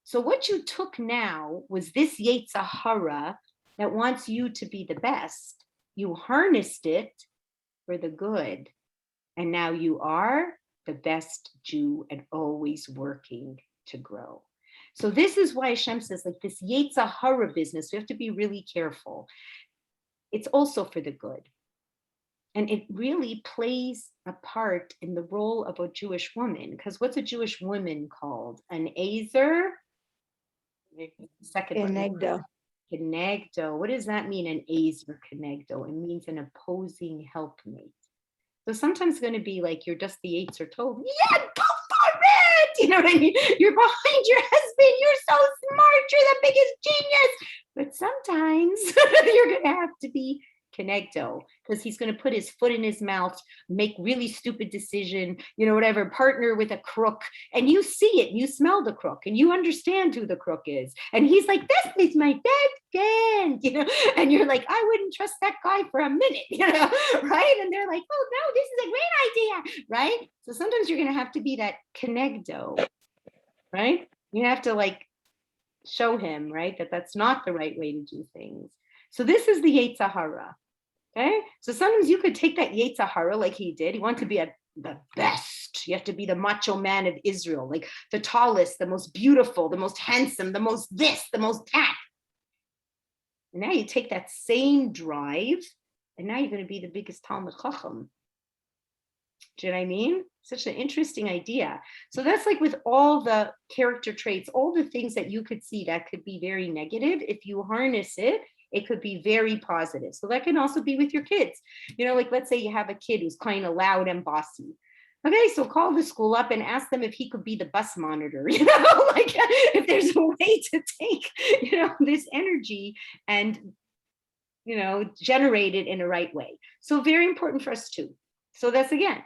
So what you took now was this Yetzer Hara that wants you to be the best. You harnessed it for the good. And now you are the best Jew and always working to grow. So this is why Hashem says, like this Yetzer Hara business, we have to be really careful. It's also for the good. And it really plays a part in the role of a Jewish woman, because what's a Jewish woman called? An Azer? Second one. Kenegdo. Kenegdo. What does that mean, an Azer Kenegdo? It means an opposing helpmate. So sometimes it's going to be like you're just the Yetzer Tov. Yeah, go for it! You know what I mean? You're behind your husband. You're so smart. You're the biggest genius. But sometimes you're going to have to be Kenegdo, because he's going to put his foot in his mouth, make really stupid decision, you know, whatever, partner with a crook, and you see it, you smell the crook, and you understand who the crook is, and he's like, this is my best friend, you know, and you're like, I wouldn't trust that guy for a minute, you know, right? And they're like, oh no, this is a great idea, right? So sometimes you're going to have to be that Kenegdo, right? You have to like show him, right, that that's not the right way to do things. So this is the Yetzer Hara. Okay, so sometimes you could take that Yetzer Hara like he did. You want to be the best. You have to be the macho man of Israel, like the tallest, the most beautiful, the most handsome, the most this, the most that. And now you take that same drive, and now you're going to be the biggest Talmud Chacham. Do you know what I mean? Such an interesting idea. So that's like with all the character traits, all the things that you could see that could be very negative. If you harness it, it could be very positive. So that can also be with your kids. You know, like let's say you have a kid who's kind of loud and bossy. Okay, so call the school up and ask them if he could be the bus monitor, you know, like if there's a way to take, you know, this energy and, you know, generate it in the right way. So very important for us too. So that's again,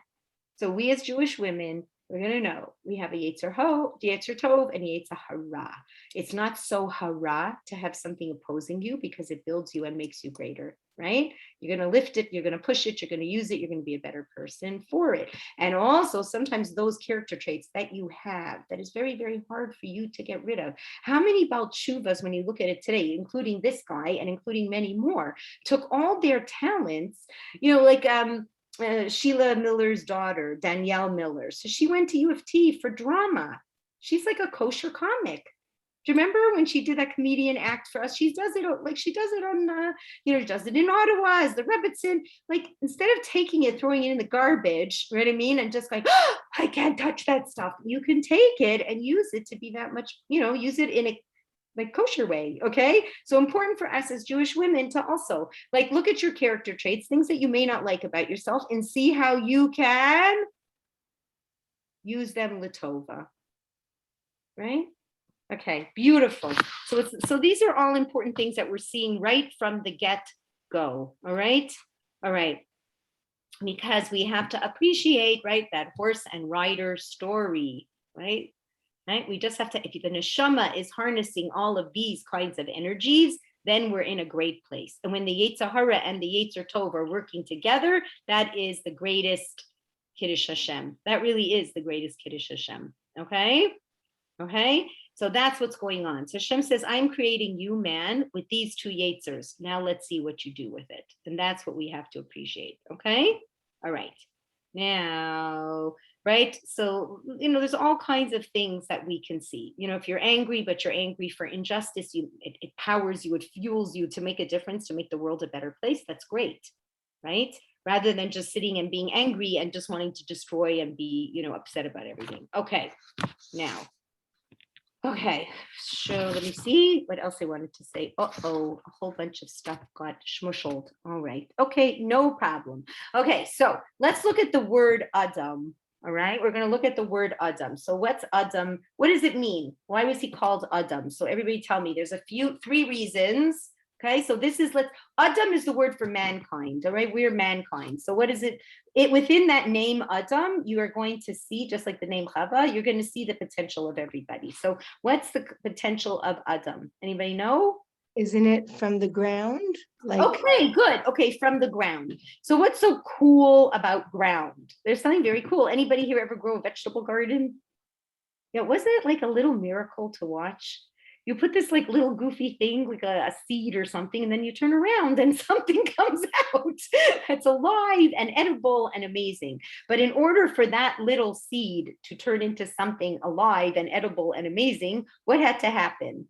so we as Jewish women, we're going to know we have a Yetzer Tov and Yetzer Hara. It's not so hara to have something opposing you because it builds you and makes you greater, right? You're going to lift it, you're going to push it, you're going to use it, you're going to be a better person for it. And also sometimes those character traits that you have, that is very, very hard for you to get rid of. How many Baal Teshuvas, when you look at it today, including this guy and including many more, took all their talents, you know, like, Sheila Miller's daughter, Danielle Miller. So she went to U of T for drama. She's like a kosher comic. Do you remember when she did that comedian act for us? She does it like she does it on, you know, she does it in Ottawa as the Rebbitzin. Like instead of taking it, throwing it in the garbage, you know what I mean? And just like, oh, I can't touch that stuff. You can take it and use it to be that much, you know, use it in a like kosher way. Okay, so important for us as Jewish women to also like look at your character traits, things that you may not like about yourself, and see how you can use them latova, right? Okay, beautiful. So these are all important things that we're seeing right from the get-go. All right, because we have to appreciate, right, that horse and rider story, right? Right? We just have to, if the neshama is harnessing all of these kinds of energies, then we're in a great place. And when the Yetzer Hara and the Yetzer Tov are working together, that is the greatest Kiddush Hashem. That really is the greatest Kiddush Hashem. Okay? Okay? So that's what's going on. So Hashem says, I'm creating you, man, with these two Yetzers. Now let's see what you do with it. And that's what we have to appreciate. Okay? All right. Now, right? So, you know, there's all kinds of things that we can see. You know, if you're angry, but you're angry for injustice, it powers you, it fuels you to make a difference, to make the world a better place. That's great, right? Rather than just sitting and being angry and just wanting to destroy and be, you know, upset about everything. Okay, now. Okay, so let me see what else I wanted to say. A whole bunch of stuff got shmushled. All right. Okay, no problem. Okay, so let's look at the word Adam. All right, we're going to look at the word Adam. So what's Adam? What does it mean? Why was he called Adam? So everybody tell me. There's three reasons. Okay, so this is, Adam is the word for mankind, all right? We're mankind. So what is it? Within that name Adam, you are going to see, just like the name Chava, you're going to see the potential of everybody. So what's the potential of Adam? Anybody know? Isn't it from the ground? Like, Okay, good. Okay, from the ground. So what's so cool about ground? There's something very cool. Anybody here ever grow a vegetable garden? Yeah, wasn't it like a little miracle to watch? You put this like little goofy thing, like a seed or something, and then you turn around and something comes out. It's alive and edible and amazing. But in order for that little seed to turn into something alive and edible and amazing, what had to happen?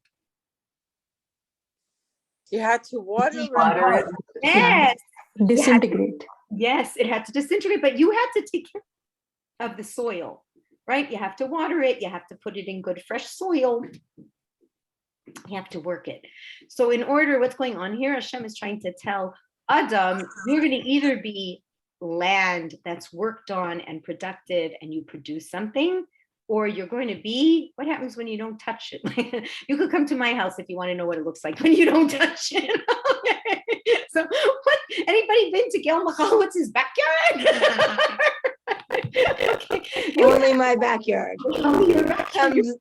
You had to water Water it. it. Yes. Disintegrate. Yes, it had to disintegrate, but you had to take care of the soil, right? You have to water it. You have to put it in good, fresh soil. You have to work it. So in order, what's going on here, Hashem is trying to tell Adam, you're going to either be land that's worked on and productive and you produce something, or you're going to be, what happens when you don't touch it? You could come to my house if you want to know what it looks like when you don't touch it. So what, anybody been to Gail Michalowicz's backyard? Okay. only my backyard. Your backyard. Comes,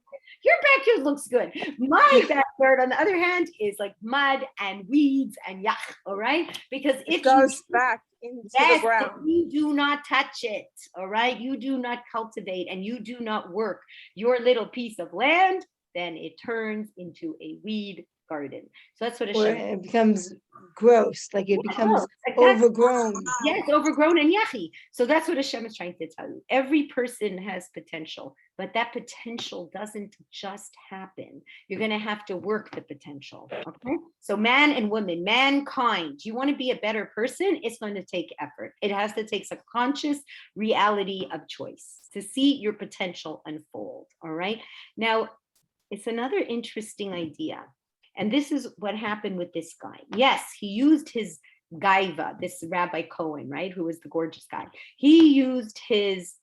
Your backyard looks good. My backyard, on the other hand, is like mud and weeds and yuck, all right? Because It if goes you, back into yes, the if ground. you do not touch it, all right? You do not cultivate and you do not work your little piece of land, then it turns into a weed garden. So that's what or Hashem. it becomes gross, like it becomes Exactly. overgrown. Yes, overgrown and yucky. So that's what Hashem is trying to tell you. Every person has potential, but that potential doesn't just happen. You're going to have to work the potential. Okay. So man and woman, mankind, you want to be a better person? It's going to take effort. It has to take some conscious reality of choice to see your potential unfold. All right. Now, it's another interesting idea. And this is what happened with this guy. Yes, he used his gaiva, this Rabbi Cohen, right, who was the gorgeous guy. He used his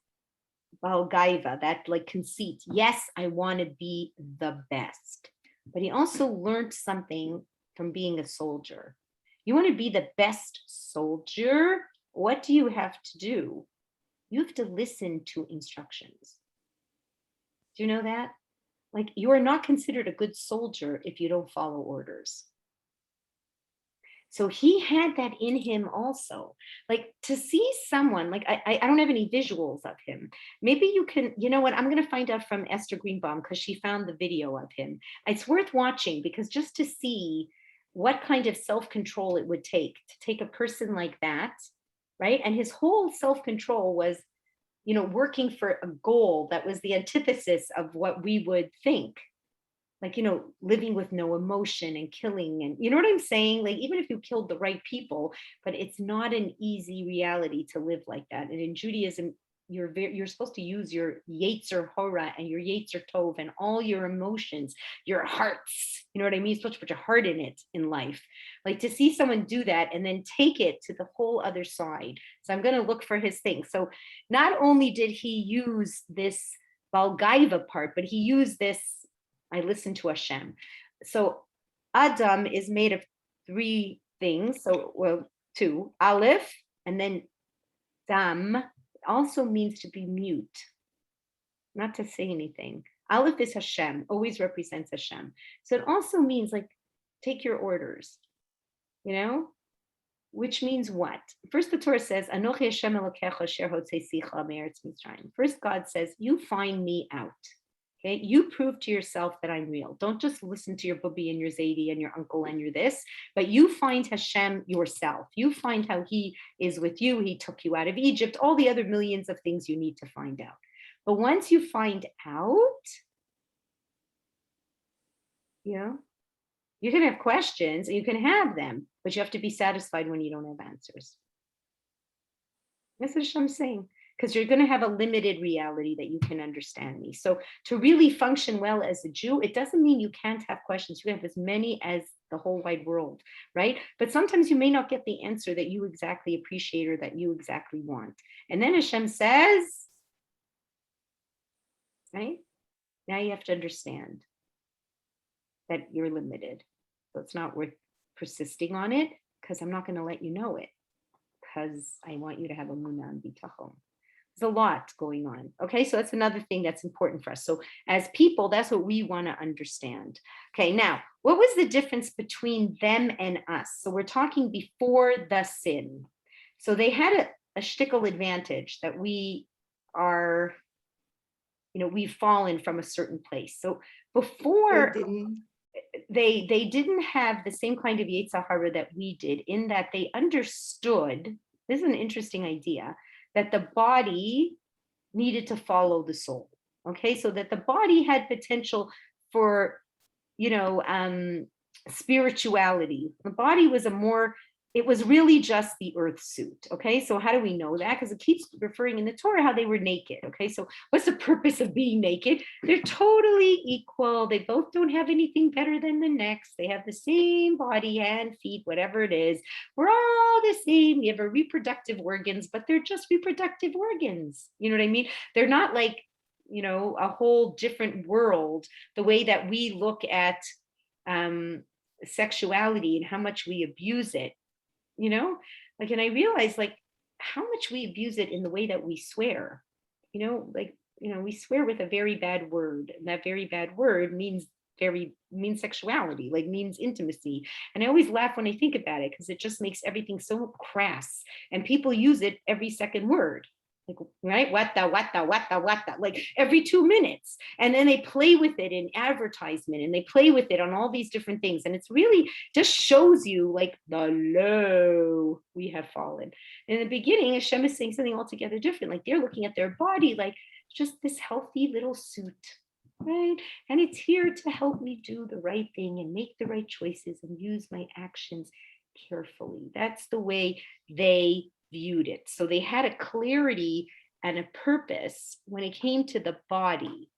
gaiva, that like conceit. Yes, I want to be the best. But he also learned something from being a soldier. You want to be the best soldier? What do you have to do? You have to listen to instructions. Do you know that? Like, you are not considered a good soldier if you don't follow orders. So he had that in him also. Like, to see someone, like I don't have any visuals of him. Maybe you can, you know what, I'm going to find out from Esther Greenbaum because she found the video of him. It's worth watching because just to see what kind of self-control it would take to take a person like that, right? And his whole self-control was, you know, working for a goal that was the antithesis of what we would think, like, you know, living with no emotion and killing. And you know what I'm saying? Like, even if you killed the right people, but it's not an easy reality to live like that. And in Judaism, you're supposed to use your Yetzer Hora and your Yetzer Tov and all your emotions, your hearts. You know what I mean? You're supposed to put your heart in it in life. Like, to see someone do that and then take it to the whole other side. So I'm going to look for his thing. So not only did he use this Balgaiva part, but he used this, I listen to Hashem. So Adam is made of three things. So, well, two, Aleph, and then Dam also means to be mute, not to say anything. Aleph is Hashem, always represents Hashem. So it also means like, take your orders, you know, which means what? First, the Torah says, Anochi Hashem Elokecha asher hotzeisicha me'eretz Mitzrayim. First, God says, you find me out. Okay, you prove to yourself that I'm real. Don't just listen to your Bubbi and your Zaidi and your uncle and your this, but you find Hashem yourself. You find how he is with you. He took you out of Egypt, all the other millions of things you need to find out. But once you find out, you know, you can have questions and you can have them, but you have to be satisfied when you don't have answers. That's what Hashem's saying. Because you're going to have a limited reality that you can understand me. So to really function well as a Jew, it doesn't mean you can't have questions. You have as many as the whole wide world, right? But sometimes you may not get the answer that you exactly appreciate or that you exactly want. And then Hashem says, right? Now you have to understand that you're limited. So it's not worth persisting on it because I'm not going to let you know it because I want you to have a emunah and bitachon. There's a lot going on. Okay, so that's another thing that's important for us. So as people, that's what we want to understand. Okay, now, what was the difference between them and us? So we're talking before the sin. So they had a shtickle advantage that we are, we've fallen from a certain place. So before they didn't have the same kind of Yetzer Hara that we did, in that they understood, this is an interesting idea, that the body needed to follow the soul. Okay, so that the body had potential for, spirituality. The body was it was really just the earth suit. Okay, so how do we know that? Because it keeps referring in the Torah how they were naked. Okay, so what's the purpose of being naked? They're totally equal. They both don't have anything better than the next. They have the same body, hand, feet, whatever it is. We're all the same. We have our reproductive organs, but they're just reproductive organs. You know what I mean? They're not like, a whole different world, the way that we look at sexuality and how much we abuse it. And I realized how much we abuse it in the way that we swear, we swear with a very bad word, and that very bad word means sexuality, means intimacy. And I always laugh when I think about it, because it just makes everything so crass, and people use it every second word. Right? What the, every 2 minutes. And then they play with it in advertisement, and they play with it on all these different things. And it's really just shows you the low we have fallen. In the beginning, Hashem is saying something altogether different. They're looking at their body just this healthy little suit, right? And it's here to help me do the right thing and make the right choices and use my actions carefully. That's the way they viewed it. So they had a clarity and a purpose when it came to the body,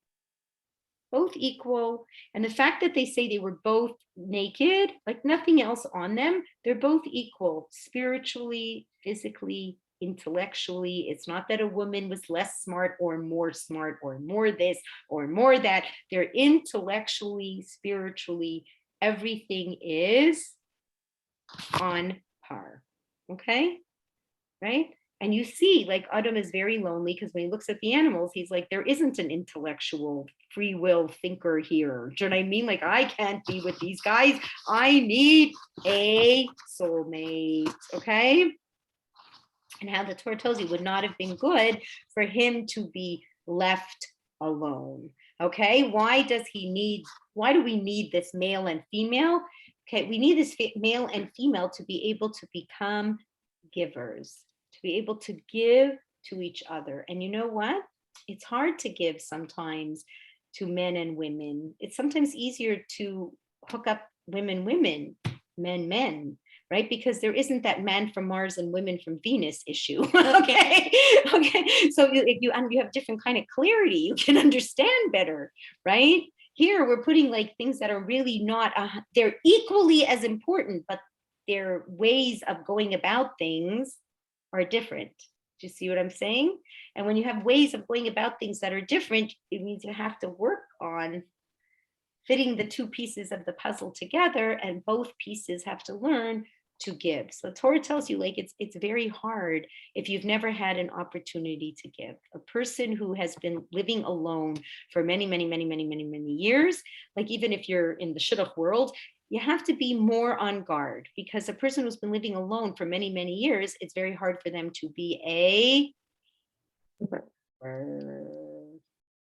both equal. And the fact that they say they were both naked, nothing else on them, they're both equal, spiritually, physically, intellectually. It's not that a woman was less smart or more this or more that. They're intellectually, spiritually, everything is on par. Okay? Right? And you see, Adam is very lonely, because when he looks at the animals, he's there isn't an intellectual free will thinker here. Do you know what I mean? I can't be with these guys. I need a soulmate. Okay? And how the Torah tells you would not have been good for him to be left alone. Okay? Why do we need this male and female? Okay, we need this male and female to be able to become givers, to be able to give to each other. And you know what? It's hard to give sometimes to men and women. It's sometimes easier to hook up women, men, right? Because there isn't that man from Mars and women from Venus issue. Okay. So if you have different kind of clarity, you can understand better, right? Here we're putting things that are really not, they're equally as important, but their ways of going about things are different. Do you see what I'm saying? And when you have ways of going about things that are different, it means you have to work on fitting the two pieces of the puzzle together, and both pieces have to learn to give. So Torah tells you it's very hard if you've never had an opportunity to give. A person who has been living alone for many years, even if you're in the shidduch world, you have to be more on guard, because a person who's been living alone for many years, it's very hard for them to be a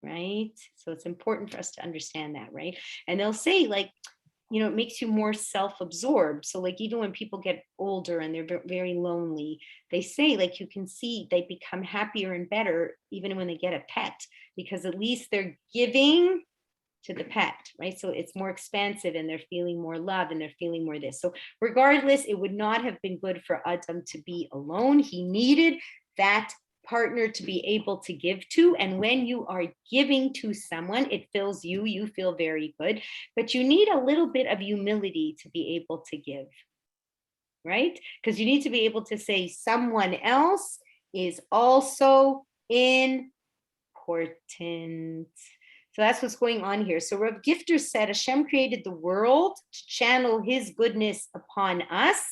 right? So it's important for us to understand that, right? And they'll say it makes you more self-absorbed. So even when people get older and they're very lonely, they say you can see they become happier and better even when they get a pet, because at least they're giving to the pet, right? So it's more expansive, and they're feeling more love, and they're feeling more this. So regardless, it would not have been good for Adam to be alone. He needed that partner to be able to give to. And when you are giving to someone, it fills you, you feel very good, but you need a little bit of humility to be able to give, right? Because you need to be able to say someone else is also important. So that's what's going on here. So Rav Gifter said, Hashem created the world to channel his goodness upon us,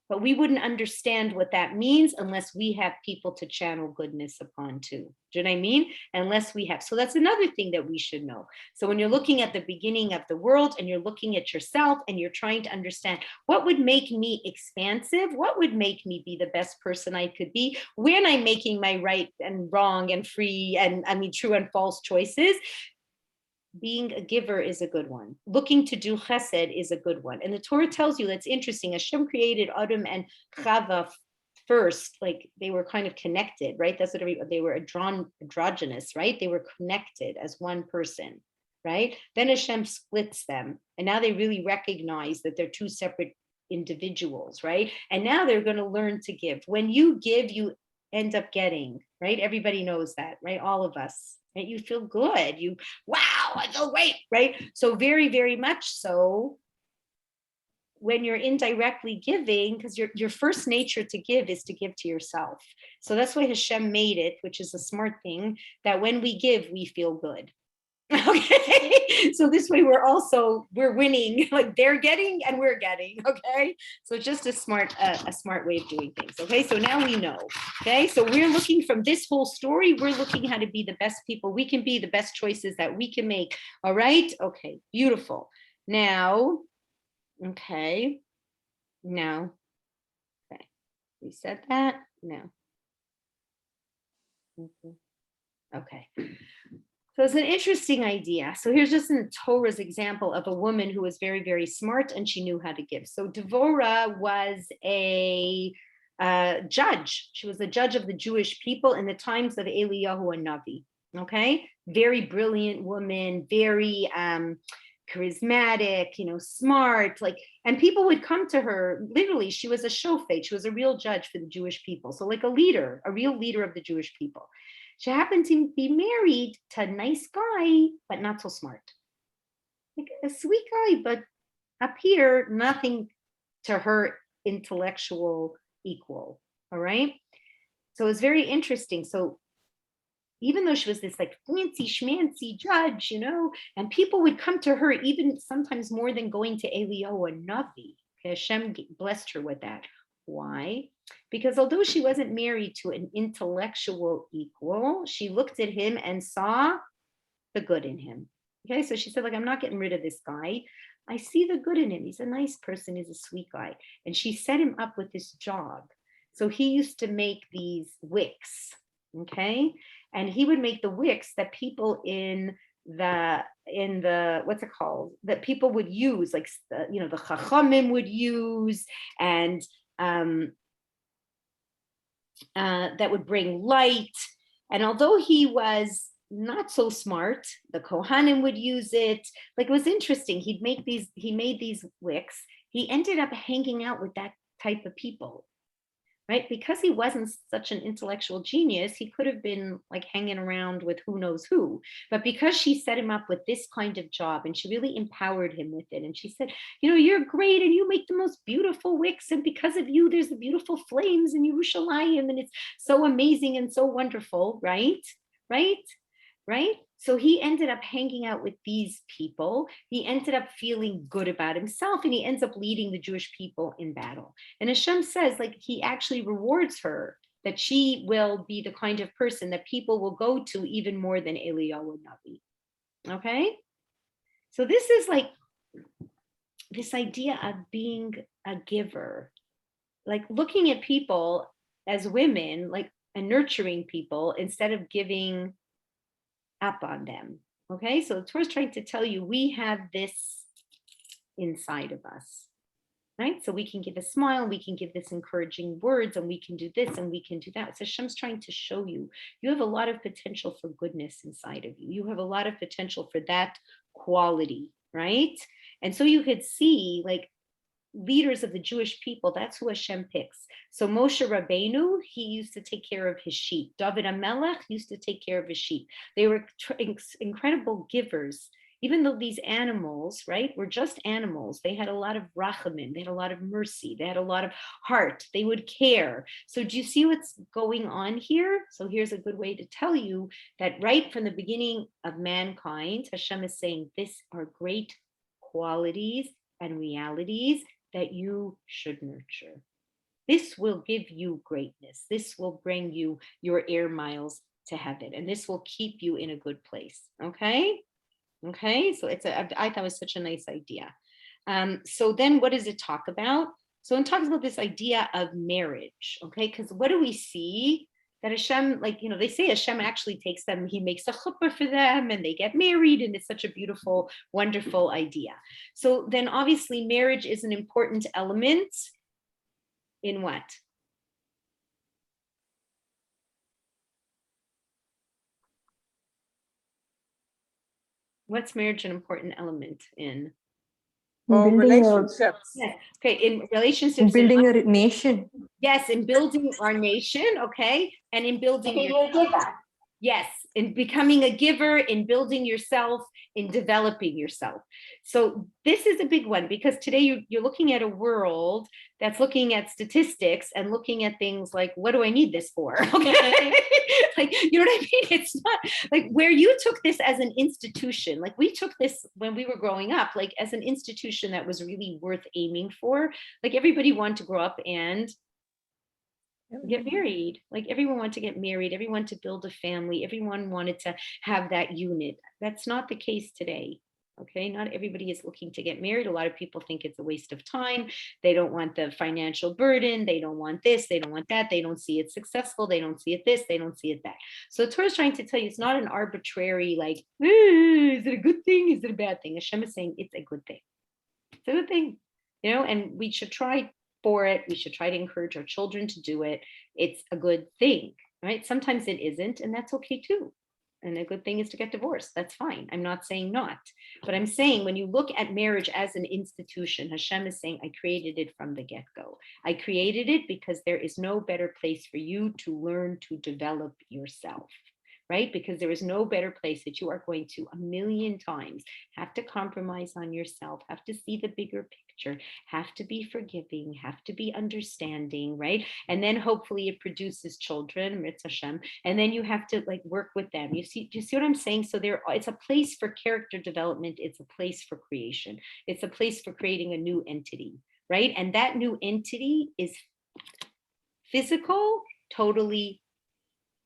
but we wouldn't understand what that means unless we have people to channel goodness upon too. Do you know what I mean? Unless we have. So that's another thing that we should know. So when you're looking at the beginning of the world and you're looking at yourself and you're trying to understand what would make me expansive, what would make me be the best person I could be when I'm making my right and wrong and free and true and false choices. Being a giver is a good one. Looking to do chesed is a good one. And the Torah tells you, that's interesting. Hashem created Adam and Chava first, like they were kind of connected, right? That's what they were androgynous, right? They were connected as one person, right? Then Hashem splits them. And now they really recognize that they're two separate individuals, right? And now they're going to learn to give. When you give, you end up getting, right? Everybody knows that, right? All of us. Right? You feel good. Wow, I feel great, right? So very, very much so when you're indirectly giving, because your first nature to give is to give to yourself. So that's why Hashem made it, which is a smart thing, that when we give, we feel good. Okay, so this way we're winning, like they're getting and we're getting. Okay, so just a smart way of doing things. Okay, so now we know. Okay, so we're looking from this whole story, we're looking how to be the best people we can be, the best choices that we can make. All right, okay, beautiful. Now, okay, now, okay, we said that. Now, okay. So it's an interesting idea. So here's just a Torah's example of a woman who was very, very smart and she knew how to give. So Devorah was a judge. She was the judge of the Jewish people in the times of Eliyahu and Navi. Okay, very brilliant woman, very charismatic, smart, and people would come to her. Literally, she was a shofet. She was a real judge for the Jewish people. So like a real leader of the Jewish people. She happened to be married to a nice guy, but not so smart. Like a sweet guy, but up here, nothing to her intellectual equal. All right. So it's very interesting. So even though she was this like fancy schmancy judge, and people would come to her even sometimes more than going to Eliyahu and Navi. Hashem blessed her with that. Why? Because although she wasn't married to an intellectual equal, she looked at him and saw the good in him. Okay, so she said, I'm not getting rid of this guy. I see the good in him. He's a nice person. He's a sweet guy. And she set him up with this job. So he used to make these wicks, okay? And he would make the wicks that people in the what's it called? That people would use, like, the Chachamim would use, and that would bring light. And although he was not so smart, the Kohanim would use it. Like, it was interesting. He made these wicks. He ended up hanging out with that type of people, right? Because he wasn't such an intellectual genius, he could have been like hanging around with who knows who. But because she set him up with this kind of job and she really empowered him with it, and she said, you're great and you make the most beautiful wicks, and because of you, there's the beautiful flames in Yerushalayim, and it's so amazing and so wonderful, right? So he ended up hanging out with these people. He ended up feeling good about himself, and he ends up leading the Jewish people in battle. And Hashem says, he actually rewards her, that she will be the kind of person that people will go to even more than Eliyahu and Navi. Okay? So this is this idea of being a giver, looking at people as women, and nurturing people instead of giving up on them. Okay, so the Torah is trying to tell you we have this inside of us, right? So we can give a smile, we can give this encouraging words, and we can do this and we can do that. So Hashem's trying to show you have a lot of potential for goodness inside of you. You have a lot of potential for that quality, right? And so you could see leaders of the Jewish people, that's who Hashem picks. So Moshe Rabbeinu, he used to take care of his sheep. David HaMelech used to take care of his sheep. They were incredible givers even though these animals, right, were just animals, they had a lot of rachamim, they had a lot of mercy, they had a lot of heart, they would care. So do you see what's going on here? So here's a good way to tell you that right from the beginning of mankind, Hashem is saying, this are great qualities and realities that you should nurture. This will give you greatness. This will bring you your air miles to heaven, and this will keep you in a good place. Okay. Okay, so I thought it was such a nice idea. So then what does it talk about? So it talks about this idea of marriage, okay? Because what do we see? That Hashem, like, you know, they say Hashem actually takes them, he makes a chuppah for them and they get married, and it's such a beautiful, wonderful idea. So then obviously marriage is an important element in what? What's marriage an important element in? Or Building relationships. Yes. Okay, in relationships. building a nation. Yes, in building our nation, okay, and in building Be a giver. yes, in becoming a giver, in building yourself, in developing yourself. So this is a big one, because today you're looking at a world that's looking at statistics and looking at things like, what do I need this for? Okay. Like, you know what I mean? It's not like where you took this as an institution, like we took this when we were growing up, like as an institution that was really worth aiming for. Like everybody wanted to grow up and get married. Like everyone wanted to get married, everyone to build a family, everyone wanted to have that unit. That's not the case today. Okay, not everybody is looking to get married. A lot of people think it's a waste of time. They don't want the financial burden. They don't want this. They don't want that. They don't see it successful. They don't see it this. They don't see it that. So Torah is trying to tell you it's not an arbitrary, like, is it a good thing? Is it a bad thing? Hashem is saying it's a good thing. It's a good thing, you know, and we should try for it. We should try to encourage our children to do it. It's a good thing, right? Sometimes it isn't, and that's okay too. And a good thing is to get divorced. That's fine. I'm not saying not, but I'm saying when you look at marriage as an institution, Hashem is saying, I created it from the get-go. I created it because there is no better place for you to learn to develop yourself. Right? Because there is no better place that you are going to a million times have to compromise on yourself, have to see the bigger picture, have to be forgiving, have to be understanding, right? And then hopefully it produces children, Mitzvah Hashem, and then you have to like work with them. You see what I'm saying? So it's a place for character development. It's a place for creation. It's a place for creating a new entity, right? And that new entity is physical, totally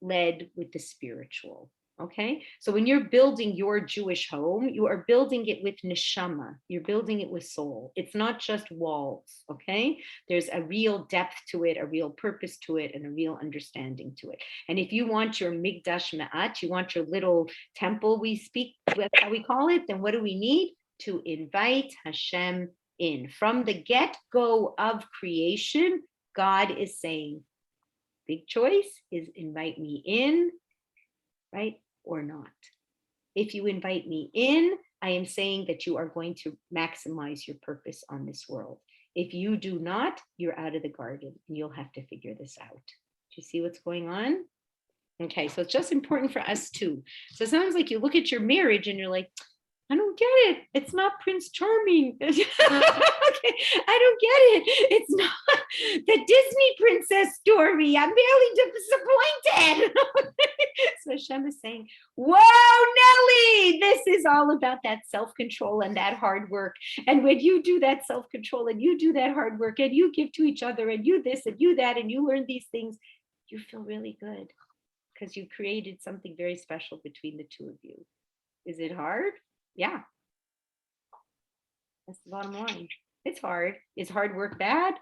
led with the spiritual. Okay, so when you're building your Jewish home, you are building it with neshama, you're building it with soul. It's not just walls. Okay, there's a real depth to it, a real purpose to it, and a real understanding to it. And if you want your migdash ma'at, you want your little temple, that's how we call it, then what do we need? To invite Hashem in. From the get-go of creation, God is saying, big choice is invite me in, right, or not. If you invite me in, I am saying that you are going to maximize your purpose on this world. If you do not, you're out of the garden and you'll have to figure this out. Do you see what's going on? Okay, so it's just important for us too. So it sounds like you look at your marriage and you're like, I don't get it. It's not Prince Charming. Okay, I don't get it. It's not the Disney princess story. I'm barely disappointed. So Hashem is saying, whoa, Nelly, this is all about that self-control and that hard work. And when you do that self-control and you do that hard work and you give to each other and you this and you that and you learn these things, you feel really good because you created something very special between the two of you. Is it hard? Yeah. That's the bottom line. It's hard. Is hard work bad?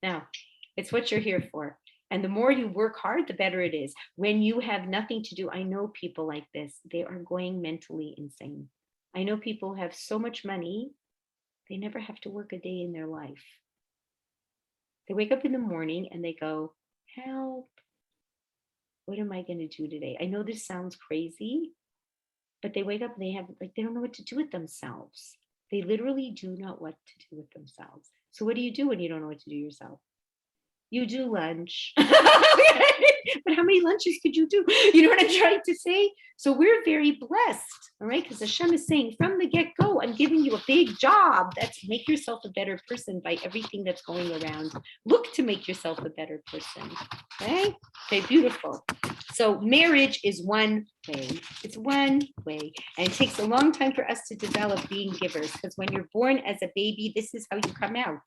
No, it's what you're here for. And the more you work hard, the better it is. When you have nothing to do, I know people like this, they are going mentally insane. I know people who have so much money, they never have to work a day in their life. They wake up in the morning and they go, help, what am I going to do today? I know this sounds crazy, but they wake up and they don't know what to do with themselves. They literally do not know what to do with themselves. So what do you do when you don't know what to do yourself? you do lunch. But how many lunches could you do? You know what I'm trying to say? So we're very blessed, all right? Because Hashem is saying from the get-go, I'm giving you a big job. That's make yourself a better person by everything that's going around. Look to make yourself a better person, okay? Okay, beautiful. So marriage is one way. It's one way. And it takes a long time for us to develop being givers, because when you're born as a baby, this is how you come out.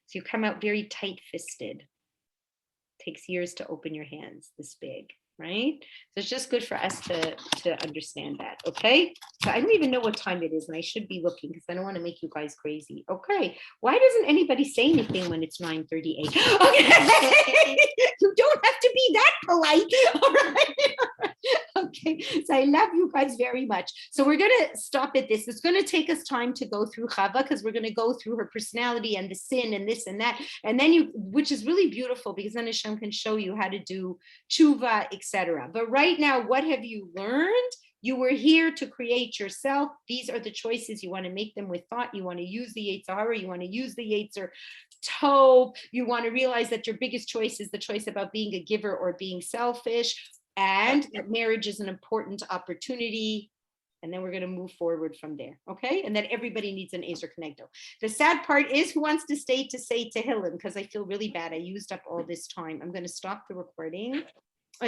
So you come out very tight-fisted. Takes years to open your hands this big, right? So it's just good for us to understand that, okay? So I don't even know what time it is, and I should be looking because I don't want to make you guys crazy. Okay, why doesn't anybody say anything when it's 9:38? Okay, you don't have to be that polite, all right? Okay, so I love you guys very much. So we're going to stop at this. It's going to take us time to go through Chava because we're going to go through her personality and the sin and this and that. And then which is really beautiful because then Hashem can show you how to do tshuva, etc. But right now, what have you learned? You were here to create yourself. These are the choices. You want to make them with thought. You want to use the Yetzer Hara. You want to use the Yetzer Tov. You want to realize that your biggest choice is the choice about being a giver or being selfish. And that marriage is an important opportunity. And then we're going to move forward from there. Okay. And that everybody needs an Ezer Connecto. The sad part is who wants to stay to say Tehillim because I feel really bad. I used up all this time. I'm going to stop the recording.